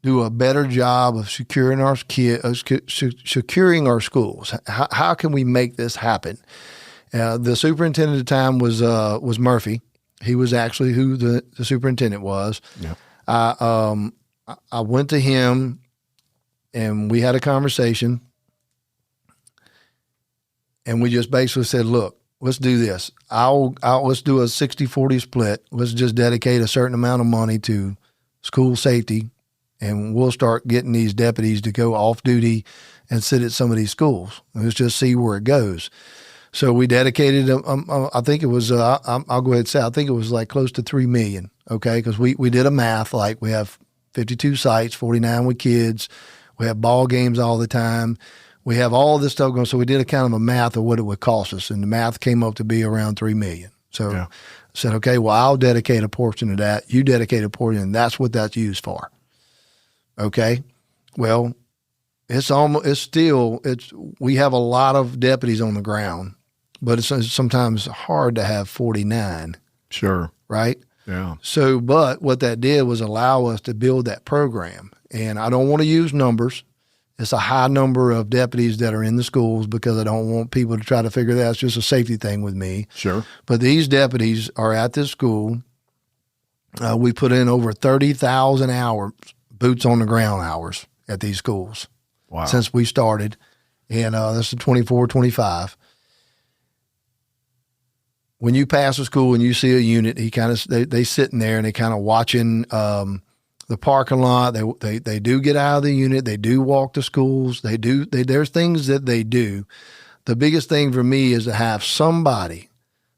do a better job of securing our securing our schools. How can we make this happen? The superintendent at the time was Murphy. He was actually who the superintendent was. Yeah. I went to him and we had a conversation, and we just basically said, look, let's do this. Let's do a 60-40 split. Let's just dedicate a certain amount of money to school safety, and we'll start getting these deputies to go off duty and sit at some of these schools. Let's just see where it goes. So we dedicated, I think it was, I'll go ahead and say, I think it was like close to $3 million, okay? Because we did a math, like we have 52 sites, 49 with kids. We have ball games all the time. We have all this stuff going. So we did a kind of a math of what it would cost us, and the math came up to be around $3 million. So I said, okay, well, I'll dedicate a portion of that. You dedicate a portion, and that's what that's used for. Okay. Well, we have a lot of deputies on the ground, but it's sometimes hard to have 49. Sure. Right. Yeah. So, but what that did was allow us to build that program. And I don't want to use numbers. It's a high number of deputies that are in the schools, because I don't want people to try to figure that. It's just a safety thing with me. Sure. But these deputies are at this school. We put in over 30,000 hours, boots on the ground hours at these schools. Wow. Since we started. And this is 24, 25. When you pass a school and you see a unit, they sitting there and they kind of watching the parking lot. They do get out of the unit. They do walk to schools. There's things that they do. The biggest thing for me is to have somebody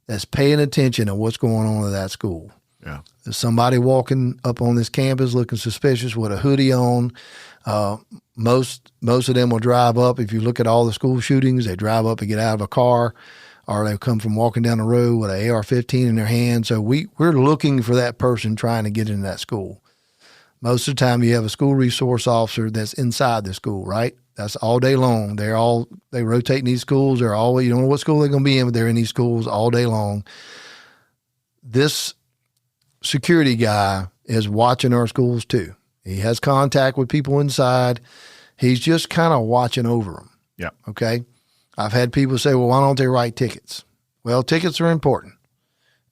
that's paying attention to what's going on at that school. Yeah. There's somebody walking up on this campus looking suspicious with a hoodie on. Most of them will drive up. If you look at all the school shootings, they drive up and get out of a car, or they come from walking down the road with an AR-15 in their hand. So we're looking for that person trying to get into that school. Most of the time you have a school resource officer that's inside the school, right? That's all day long. They rotate in these schools. They're always, you don't know what school they're going to be in, but they're in these schools all day long. This security guy is watching our schools too. He has contact with people inside. He's just kind of watching over them. Yeah. Okay. I've had people say, well, why don't they write tickets? Well, tickets are important,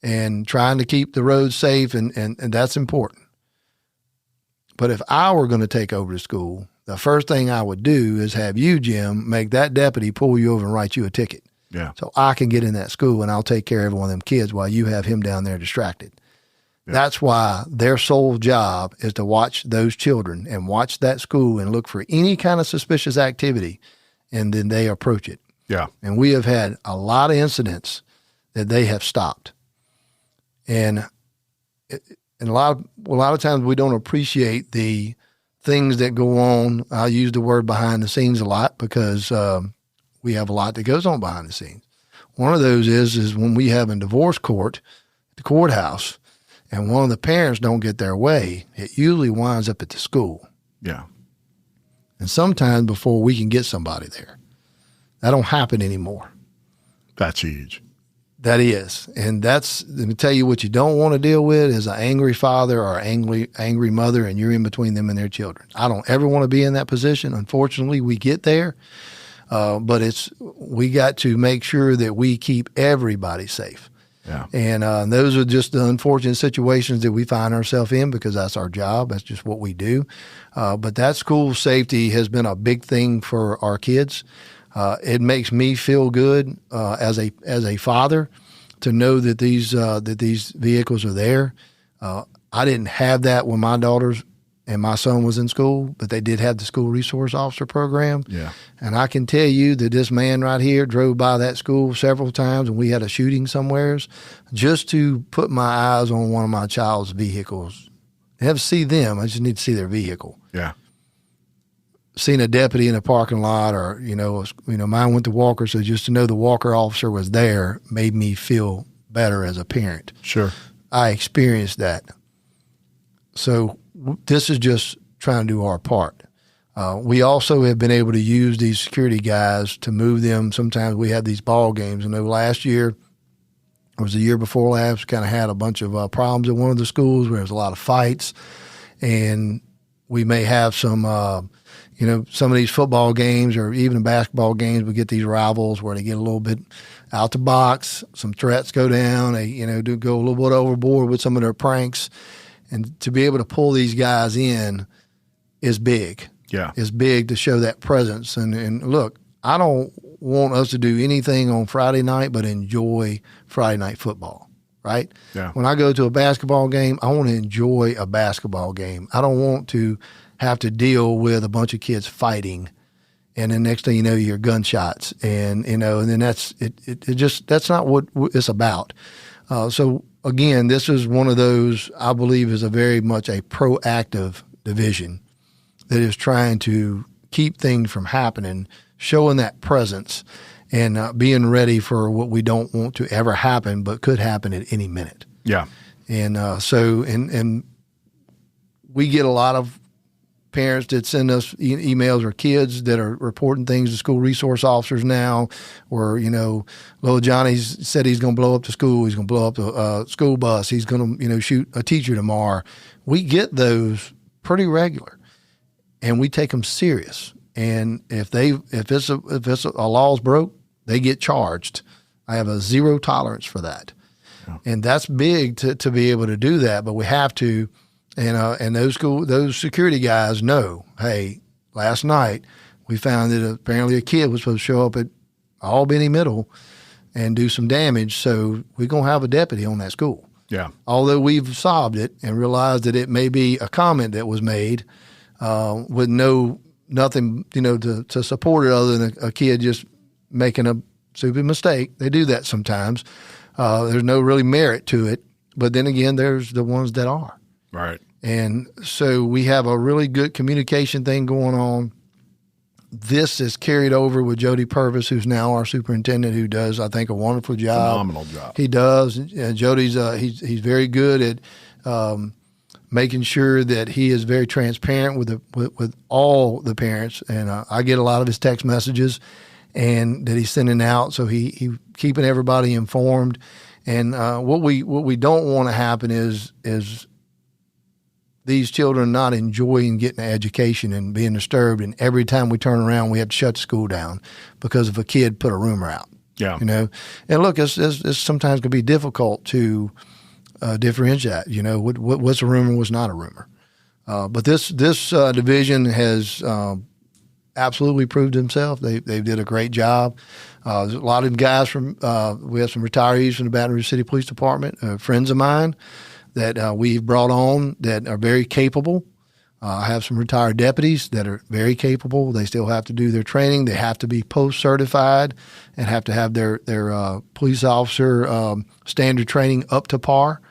and trying to keep the roads safe, and that's important. But if I were going to take over the school, the first thing I would do is have you, Jim, make that deputy pull you over and write you a ticket. Yeah. So I can get in that school and I'll take care of every one of them kids while you have him down there distracted. Yeah. That's why their sole job is to watch those children and watch that school and look for any kind of suspicious activity, and then they approach it. Yeah. And we have had a lot of incidents that they have stopped. And a lot of times we don't appreciate the things that go on. I use the word behind the scenes a lot because we have a lot that goes on behind the scenes. One of those is when we have a divorce court at the courthouse and one of the parents don't get their way, it usually winds up at the school. Yeah. And sometimes before we can get somebody there. That don't happen anymore. That's huge. That is. And let me tell you what you don't want to deal with is an angry father or angry mother, and you're in between them and their children. I don't ever want to be in that position. Unfortunately, we get there, but we got to make sure that we keep everybody safe. Yeah. And those are just the unfortunate situations that we find ourselves in because that's our job. That's just what we do. But that school safety has been a big thing for our kids. It makes me feel good as a father to know that these vehicles are there. I didn't have that when my daughters and my son was in school, but they did have the school resource officer program. Yeah. And I can tell you that this man right here drove by that school several times and we had a shooting somewheres just to put my eyes on one of my child's vehicles. I have to see them. I just need to see their vehicle. Yeah. Seen a deputy in a parking lot or, mine went to Walker. So just to know the Walker officer was there made me feel better as a parent. Sure. I experienced that. So this is just trying to do our part. We also have been able to use these security guys to move them. Sometimes we have these ball games. I know last year, or was the year before last, kind of had a bunch of problems at one of the schools where there was a lot of fights. And we may have some some of these football games or even basketball games, we get these rivals where they get a little bit out the box, some threats go down, they, do go a little bit overboard with some of their pranks. And to be able to pull these guys in is big. Yeah. It's big to show that presence. And look, I don't want us to do anything on Friday night but enjoy Friday night football, right? Yeah. When I go to a basketball game, I want to enjoy a basketball game. I don't want to have to deal with a bunch of kids fighting, and then next thing you know, you hear gunshots, and then that's not what it's about. So again, this is one of those I believe is a very much a proactive division that is trying to keep things from happening, showing that presence, and being ready for what we don't want to ever happen, but could happen at any minute. Yeah, and and we get a lot of parents that send us emails or kids that are reporting things to school resource officers now, or, little Johnny's said he's going to blow up the school. He's going to blow up the school bus. He's going to, shoot a teacher tomorrow. We get those pretty regular and we take them serious. And if a law's broke, they get charged. I have a zero tolerance for that. Yeah. And that's big to be able to do that, but we have to. And those security guys know, hey, last night we found that apparently a kid was supposed to show up at Albany Middle and do some damage, so we're going to have a deputy on that school. Yeah. Although we've solved it and realized that it may be a comment that was made with nothing, to support it other than a kid just making a stupid mistake. They do that sometimes. There's no really merit to it, but then again, there's the ones that are. Right. And so we have a really good communication thing going on. This is carried over with Jody Purvis, who's now our superintendent, who does, I think, a wonderful job. Phenomenal job. He does. Jody's he's very good at making sure that he is very transparent with all the parents. And I get a lot of his text messages and that he's sending out, so he keeping everybody informed. And what we don't want to happen is these children not enjoying getting an education and being disturbed, and every time we turn around, we have to shut the school down because if a kid put a rumor out. Yeah. And look, it's sometimes going to be difficult to differentiate. What's a rumor, what's not a rumor. But this division has absolutely proved himself. They did a great job. There's a lot of guys we have some retirees from the Baton Rouge City Police Department, friends of mine that we've brought on that are very capable. I have some retired deputies that are very capable. They still have to do their training. They have to be post-certified and have to have their police officer standard training up to par.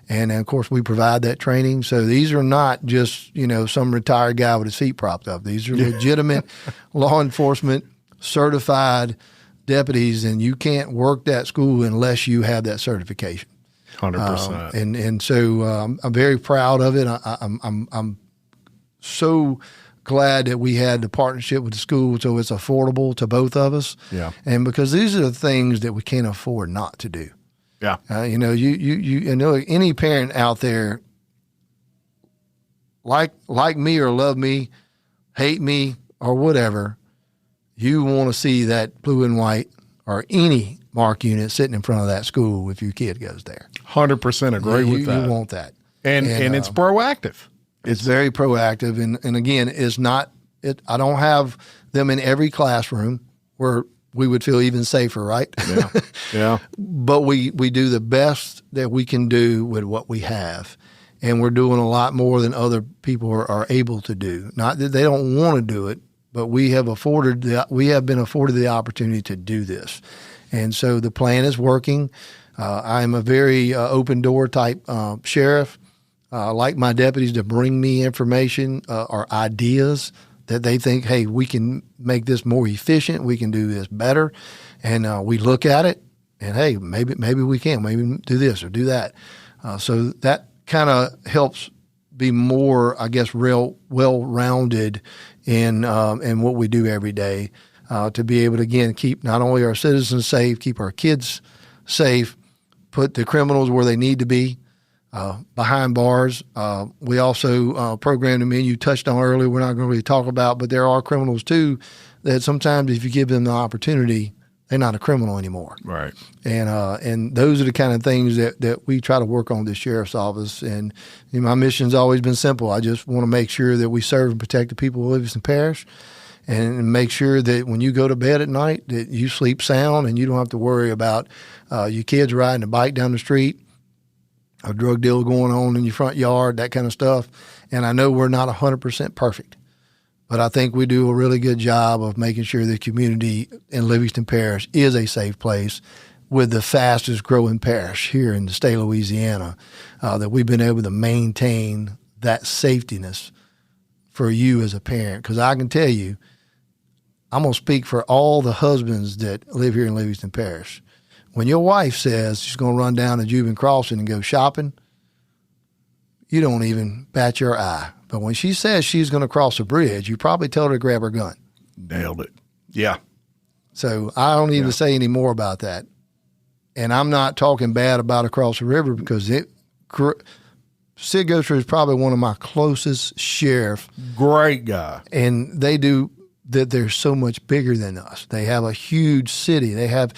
And of course, we provide that training. So these are not just, some retired guy with his feet propped up. These are legitimate law enforcement certified deputies, and you can't work that school unless you have that certification. 100%. And so I'm very proud of it. I'm so glad that we had the partnership with the school, so it's affordable to both of us. Yeah. And because these are the things that we can't afford not to do. Yeah. You know, any parent out there, like me or love me, hate me or whatever, you want to see that blue and white or any mark unit sitting in front of that school if your kid goes there. 100% agree with that. You want that. And it's proactive. It's very proactive. And again, I don't have them in every classroom where we would feel even safer, right? Yeah. Yeah. But we do the best that we can do with what we have. And we're doing a lot more than other people are able to do. Not that they don't want to do it, but we have been afforded the opportunity to do this. And so the plan is working. I'm a very open door type sheriff. I like my deputies to bring me information or ideas that they think, hey, we can make this more efficient. We can do this better. And we look at it and, hey, maybe we can. Maybe do this or do that. So that kind of helps be more, I guess, real well-rounded in what we do every day to be able to, again, keep not only our citizens safe, keep our kids safe, put the criminals where they need to be, behind bars. We also program them in. You touched on earlier, we're not going to really talk about, but there are criminals too that sometimes if you give them the opportunity, they're not a criminal anymore. Right. And those are the kind of things that we try to work on at the sheriff's office. And my mission's always been simple. I just want to make sure that we serve and protect the people of Livingston Parish and make sure that when you go to bed at night that you sleep sound and you don't have to worry about your kids riding a bike down the street, a drug deal going on in your front yard, that kind of stuff. And I know we're not 100% perfect, but I think we do a really good job of making sure the community in Livingston Parish is a safe place with the fastest growing parish here in the state of Louisiana, that we've been able to maintain that safetiness for you as a parent. Because I can tell you, I'm going to speak for all the husbands that live here in Livingston Parish. When your wife says she's going to run down to Juban Crossing and go shopping, you don't even bat your eye. But when she says she's going to cross a bridge, you probably tell her to grab her gun. Nailed it. Yeah. So I don't need to say any more about that. And I'm not talking bad about across the river because Sid Gosher is probably one of my closest sheriffs. Great guy. And they do that. They're so much bigger than us. They have a huge city. They have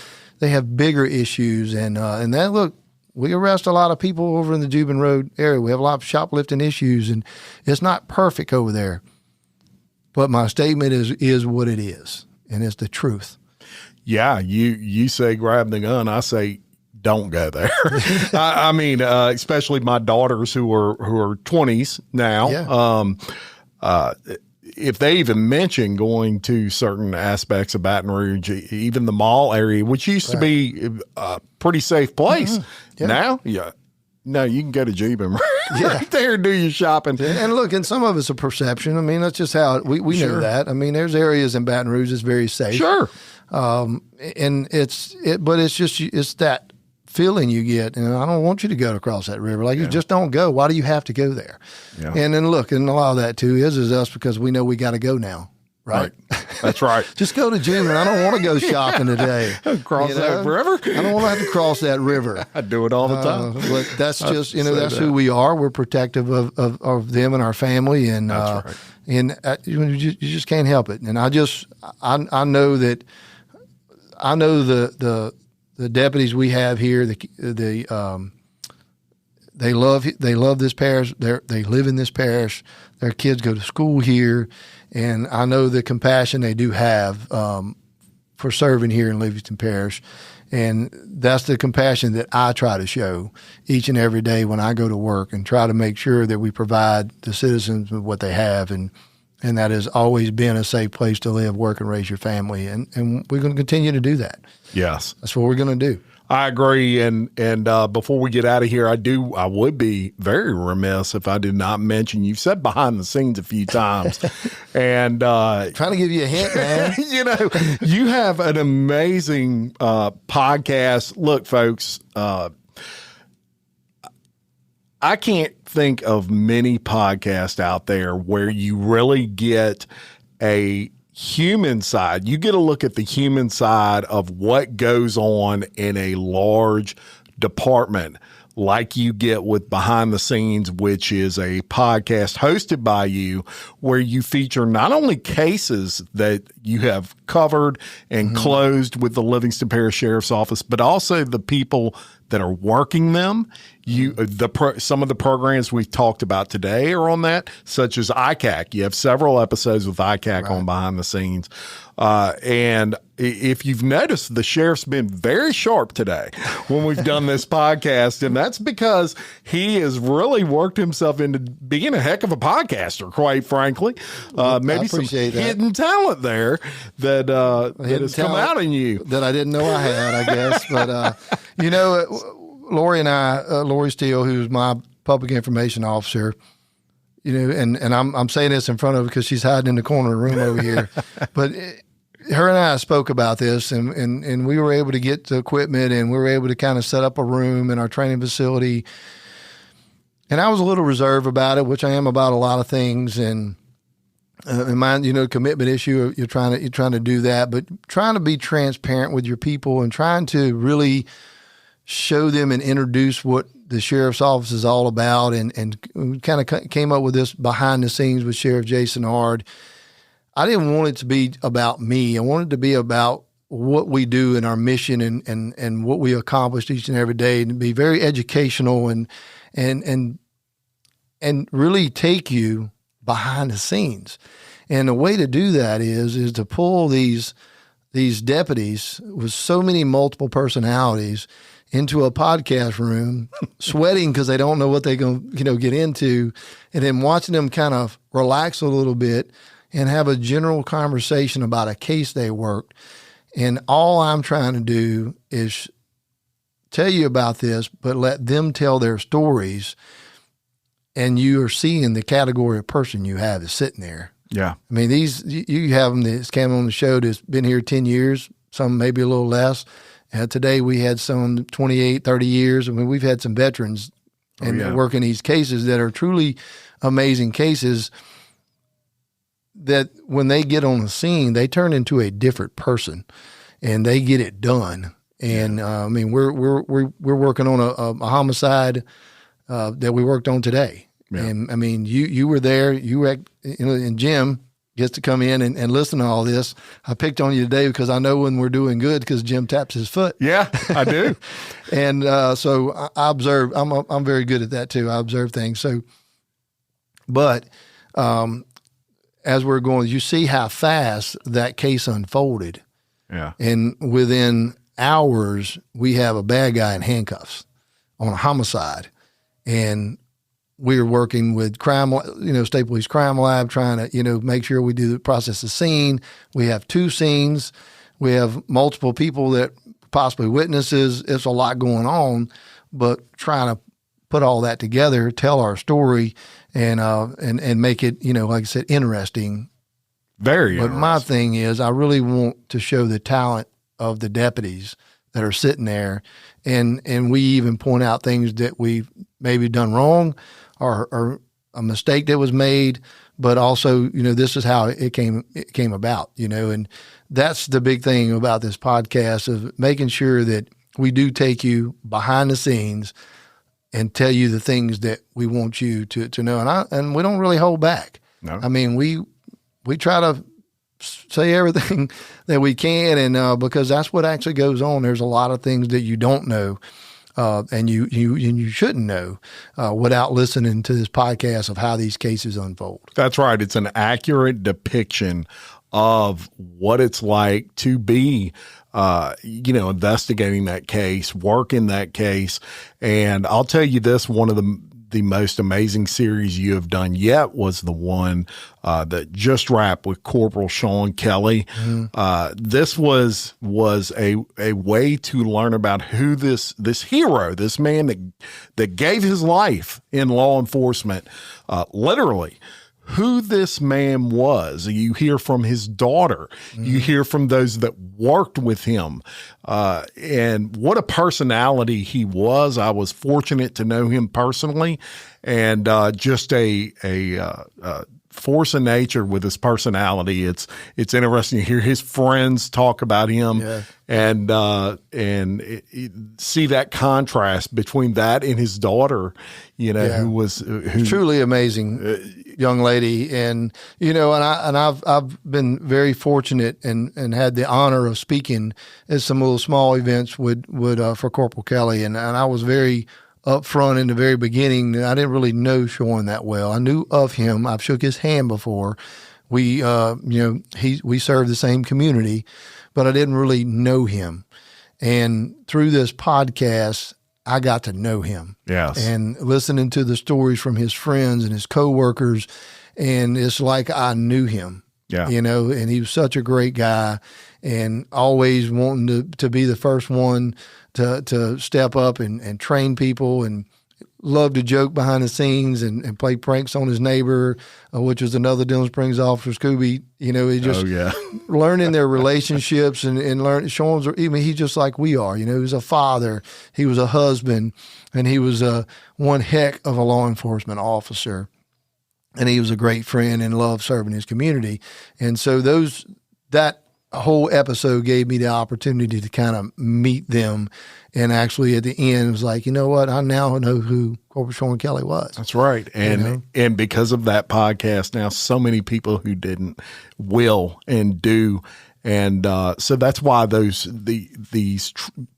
bigger issues, and that, look, we arrest a lot of people over in the Juban Road area. We have a lot of shoplifting issues, and it's not perfect over there. But my statement is what it is, and it's the truth. Yeah, you say grab the gun. I say don't go there. I mean, especially my daughters who are 20s now. Yeah. If they even mention going to certain aspects of Baton Rouge, even the mall area, which used to be a pretty safe place, now, no, you can go to Juban right there and do your shopping. And look, and some of it's a perception. I mean, that's just how we know that. I mean, there's areas in Baton Rouge that's very safe. Sure. But it's that feeling you get, and I don't want you to go across that river. Like, you just don't go. Why do you have to go there? Yeah. And then look, and a lot of that too is us because we know we got to go now, right? That's right. Just go to Juban. I don't want to go shopping today. Cross that river? I don't want to have to cross that river. I do it all the time. But that's just, that's who we are. We're protective of them and our family, and that's right. And you just can't help it. And I know that the deputies we have here, they love this parish. They live in this parish. Their kids go to school here, and I know the compassion they do have for serving here in Livingston Parish, and that's the compassion that I try to show each and every day when I go to work, and try to make sure that we provide the citizens with what they have, and that has always been a safe place to live, work, and raise your family, and we're going to continue to do that. Yes. That's what we're going to do. I agree. And before we get out of here, I would be very remiss if I did not mention, you've said behind the scenes a few times and, trying to give you a hint, man. You have an amazing, podcast. Look, folks, I can't think of many podcasts out there where you really get a human side. You get a look at the human side of what goes on in a large department like you get with Behind the Scenes, which is a podcast hosted by you where you feature not only cases that you have covered and closed with the Livingston Parish Sheriff's Office, but also the people that are working them. Some of the programs we've talked about today are on that, such as ICAC. You have several episodes with ICAC on Behind the Scenes. And if you've noticed, the sheriff's been very sharp today when we've done this podcast. And that's because he has really worked himself into being a heck of a podcaster, quite frankly. Maybe some hidden talent there that has come out in you. That I didn't know I had, I guess. But, Lori and I, Lori Steele, who's my public information officer, and I'm saying this in front of her because she's hiding in the corner of the room over here. But her and I spoke about this, and we were able to get the equipment, and we were able to kind of set up a room in our training facility. And I was a little reserved about it, which I am about a lot of things. And in my, commitment issue, you're trying to do that, but trying to be transparent with your people and trying to really show them and introduce what the sheriff's office is all about, and we kind of came up with this behind the scenes with Sheriff Jason Ard. I didn't want it to be about me. I wanted it to be about what we do and our mission and what we accomplish each and every day, and be very educational and really take you behind the scenes. And the way to do that is to pull these deputies with so many multiple personalities into a podcast room, sweating because they don't know what they're going to get into, and then watching them kind of relax a little bit and have a general conversation about a case they worked. And all I'm trying to do is tell you about this, but let them tell their stories, and you are seeing the category of person you have is sitting there. Yeah. I mean, you have them that's came on the show that's been here 10 years, some maybe a little less. Today we had some 28, 30 years. I mean, we've had some veterans working these cases that are truly amazing cases that when they get on the scene, they turn into a different person and they get it done. And I mean, we're working on a homicide that we worked on today. Yeah. And I mean, you were there, and Jim gets to come in and listen to all this. I picked on you today because I know when we're doing good because Jim taps his foot. Yeah, I do. And so I observe. I'm very good at that too. I observe things. So, but as we're going, you see how fast that case unfolded. Yeah. And within hours, we have a bad guy in handcuffs on a homicide, and we're working with crime, State Police Crime Lab, trying to, make sure we do the process of scene. We have 2 scenes. We have multiple people that possibly witnesses. It's a lot going on, but trying to put all that together, tell our story, and make it, like I said, interesting. Very interesting. But my thing is, I really want to show the talent of the deputies that are sitting there, and we even point out things that we've maybe done wrong, or a mistake that was made, but also, this is how it came about, and that's the big thing about this podcast, of making sure that we do take you behind the scenes and tell you the things that we want you to know. And we don't really hold back. No. I mean, we try to say everything that we can, and because that's what actually goes on. There's a lot of things that you don't know. And you shouldn't know without listening to this podcast of how these cases unfold. That's right. It's an accurate depiction of what it's like to be, investigating that case, working that case. And I'll tell you this, one of the most amazing series you have done yet was the one that just wrapped with Corporal Sean Kelly. This was a way to learn about who this hero, this man that gave his life in law enforcement, literally, who this man was. You hear from his daughter. You hear from those that worked with him. And what a personality he was. I was fortunate to know him personally, and just a force of nature with his personality. It's interesting to hear his friends talk about him, and see that contrast between that and his daughter, who truly amazing young lady. And, and I've been very fortunate and had the honor of speaking at some little small events for Corporal Kelly. And I was very upfront in the very beginning. I didn't really know Sean that well. I knew of him. I've shook his hand before. We served the same community, but I didn't really know him. And through this podcast, I got to know him. Yes. And listening to the stories from his friends and his coworkers, and it's like I knew him. Yeah. And he was such a great guy, and always wanting to be the first one to step up and train people, and loved to joke behind the scenes and play pranks on his neighbor, which was another Dillon Springs officer, Scooby. He just learning their relationships and learning. Sean's, he's just like we are. He was a father, he was a husband, and he was one heck of a law enforcement officer. And he was a great friend and loved serving his community. And so that whole episode gave me the opportunity to kind of meet them. And actually at the end, it was like, you know what? I now know who Corporal Sean Kelly was. That's right. And because of that podcast, now so many people who didn't will and do. And so that's why these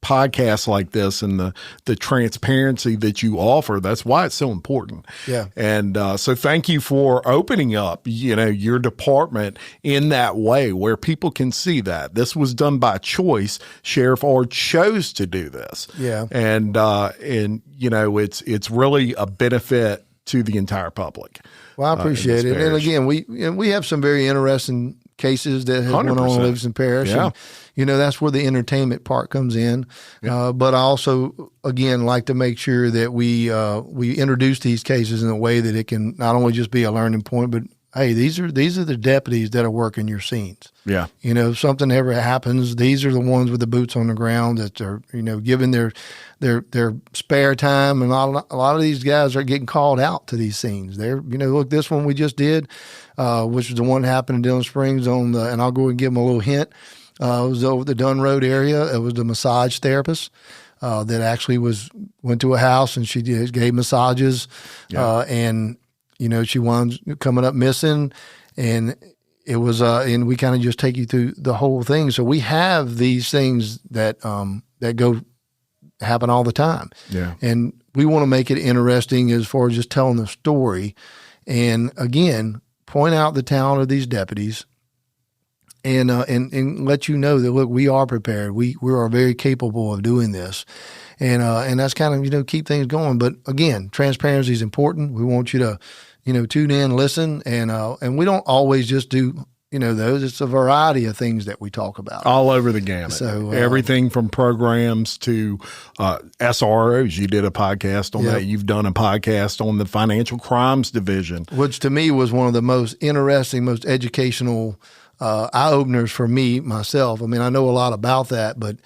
podcasts like this and the transparency that you offer, that's why it's so important. Yeah. And so thank you for opening up, your department in that way where people can see that. This was done by choice. Sheriff Ard chose to do this. Yeah. And it's really a benefit to the entire public. Well, I appreciate it. And again, we have some very interesting cases that have went on in Livingston Parish. Yeah. And, that's where the entertainment part comes in. Yeah. But I also, again, like to make sure that we introduce these cases in a way that it can not only just be a learning point, but hey, these are the deputies that are working your scenes. Yeah. If something ever happens, these are the ones with the boots on the ground that are, giving their spare time. And a lot of these guys are getting called out to these scenes. They're, look, this one we just did, which was the one that happened in Dillon Springs and I'll go and give them a little hint. It was over the Dunn Road area. It was the massage therapist that actually went to a house and she gave massages. Yeah. And she wound coming up missing, and it was, and we kind of just take you through the whole thing. So we have these things that happen all the time. Yeah. And we want to make it interesting as far as just telling the story. And again, point out the talent of these deputies and let you know that, look, we are prepared. We are very capable of doing this. And that's kind of, keep things going. But again, transparency is important. We want you to, tune in, listen. And we don't always just do, those. It's a variety of things that we talk about. All over the gamut. So everything from programs to SROs. You did a podcast on that. You've done a podcast on the financial crimes division. Which to me was one of the most interesting, most educational eye-openers for me, myself. I mean, I know a lot about that, but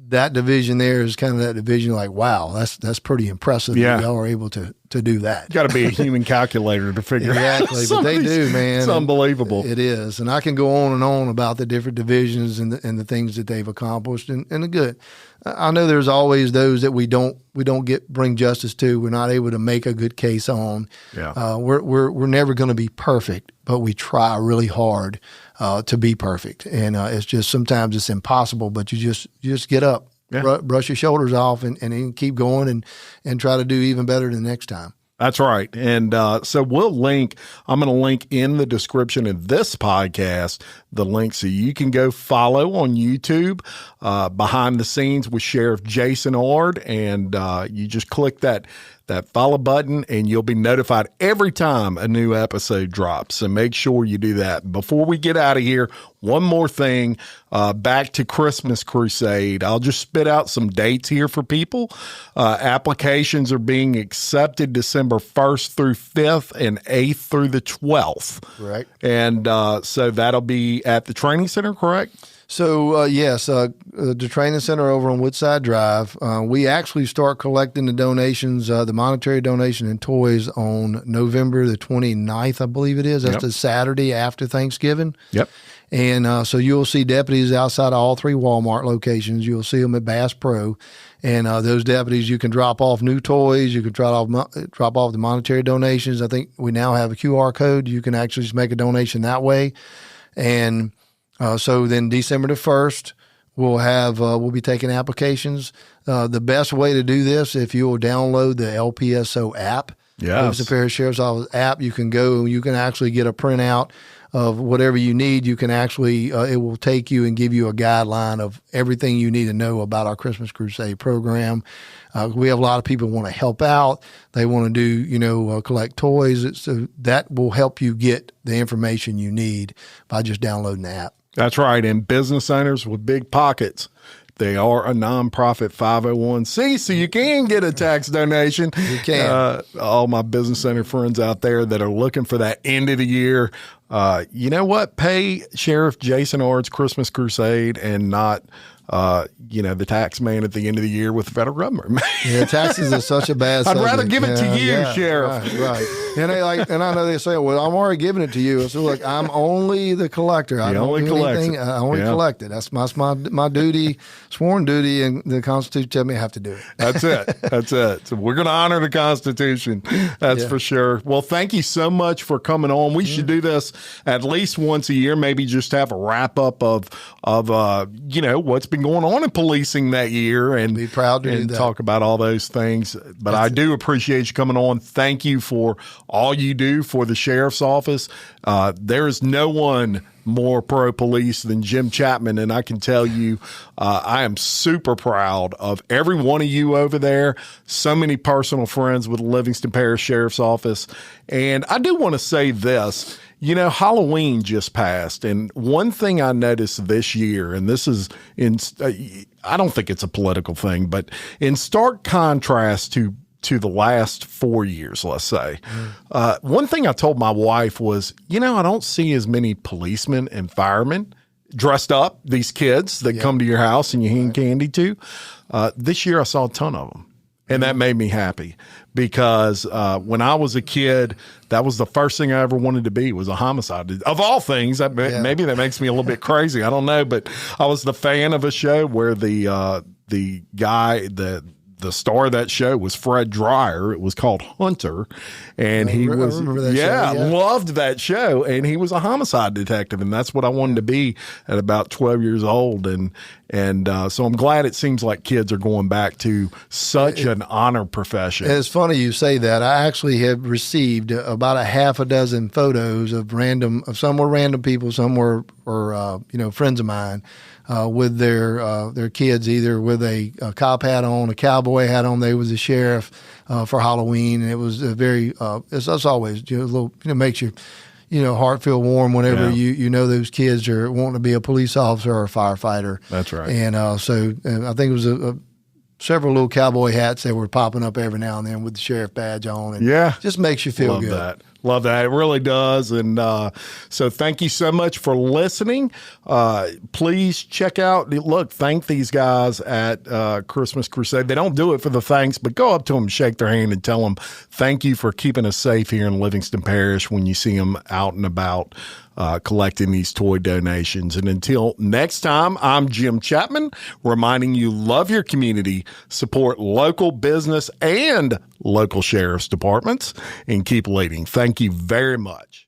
that division there is kind of that division like, wow, that's pretty impressive. Yeah. That y'all are able to do that. Got to be a human calculator to figure exactly, out. But they do, man. It's unbelievable. It is. And I can go on and on about the different divisions and the things that they've accomplished and the good. I know there's always those that we don't bring justice to. We're not able to make a good case on. Yeah. We're never going to be perfect, but we try really hard to be perfect. And it's just sometimes it's impossible, but you just get up, brush your shoulders off, and then keep going and try to do even better the next time. That's right. And so I'm going to link in the description of this podcast, the link so you can go follow on YouTube, Behind the Scenes with Sheriff Jason Ard. And you just click that that follow button, and you'll be notified every time a new episode drops. So make sure you do that. Before we get out of here, one more thing, back to Christmas Crusade. I'll just spit out some dates here for people. Applications are being accepted December 1st through 5th and 8th through the 12th. Right. And so that'll be at the training center, correct? So, yes, the training center over on Woodside Drive, we actually start collecting the donations, the monetary donation and toys on November the 29th, I believe it is. That's the Saturday after Thanksgiving. Yep. And so you'll see deputies outside of all 3 Walmart locations. You'll see them at Bass Pro. And those deputies, you can drop off new toys. You can drop off the monetary donations. I think we now have a QR code. You can actually just make a donation that way. And so then December the 1st, we'll be taking applications. The best way to do this, if you will download the LPSO app, Livingston Parish Sheriff's Office app, you can go and you can actually get a printout of whatever you need. You can actually, it will take you and give you a guideline of everything you need to know about our Christmas Crusade program. We have a lot of people who want to help out. They want to do, collect toys. So that will help you get the information you need by just downloading the app. That's right. And business owners with big pockets, they are a nonprofit 501c, so you can get a tax donation. You can. All my business owner friends out there that are looking for that end of the year, you know what? Pay Sheriff Jason Ard's Christmas Crusade and not the tax man at the end of the year with the federal government. Yeah, taxes are such a bad I'd subject. rather give it to you, Sheriff. Right. And I know they say, well, I'm already giving it to you. So look, I'm only the collector. I don't do anything. I only collect it. That's my duty, sworn duty, and the Constitution tells me I have to do it. That's it. That's it. So we're going to honor the Constitution. That's for sure. Well, thank you so much for coming on. We should do this at least once a year, maybe just have a wrap up of what's been going on in policing that year, and be proud to do that. Talk about all those things. But I do appreciate you coming on. Thank you for all you do for the sheriff's office. There is no one more pro-police than Jim Chapman, and I can tell you I am super proud of every one of you over there. So many personal friends with the Livingston Parish Sheriff's Office. And I do want to say this. Halloween just passed, and one thing I noticed this year, and this is I don't think it's a political thing, but in stark contrast to the last 4 years, let's say, one thing I told my wife was, I don't see as many policemen and firemen dressed up, these kids that come to your house and you hand candy to. This year I saw a ton of them. And that made me happy because when I was a kid, that was the first thing I ever wanted to be, was a homicide. Of all things, maybe that makes me a little bit crazy. I don't know, but I was the fan of a show where the guy, the star of that show was Fred Dreyer. It was called Hunter, and he was loved that show, and he was a homicide detective, and that's what I wanted to be at about 12 years old, and so I'm glad it seems like kids are going back to such an honor profession. It's funny you say that. I actually have received about a half a dozen photos of some were random people, some were friends of mine. With their kids, either with a cop hat on, a cowboy hat on. They was a sheriff for Halloween, and it was a very. It's always a little. Makes your heart feel warm whenever you know those kids are wanting to be a police officer or a firefighter. That's right. And so I think it was several little cowboy hats that were popping up every now and then with the sheriff badge on. And just makes you feel good. Love that. It really does. And so thank you so much for listening. Please check out, thank these guys at Christmas Crusade. They don't do it for the thanks, but go up to them, shake their hand, and tell them thank you for keeping us safe here in Livingston Parish when you see them out and about collecting these toy donations. And until next time, I'm Jim Chapman, reminding you, love your community, support local business and local sheriff's departments, and keep leading. Thank you very much.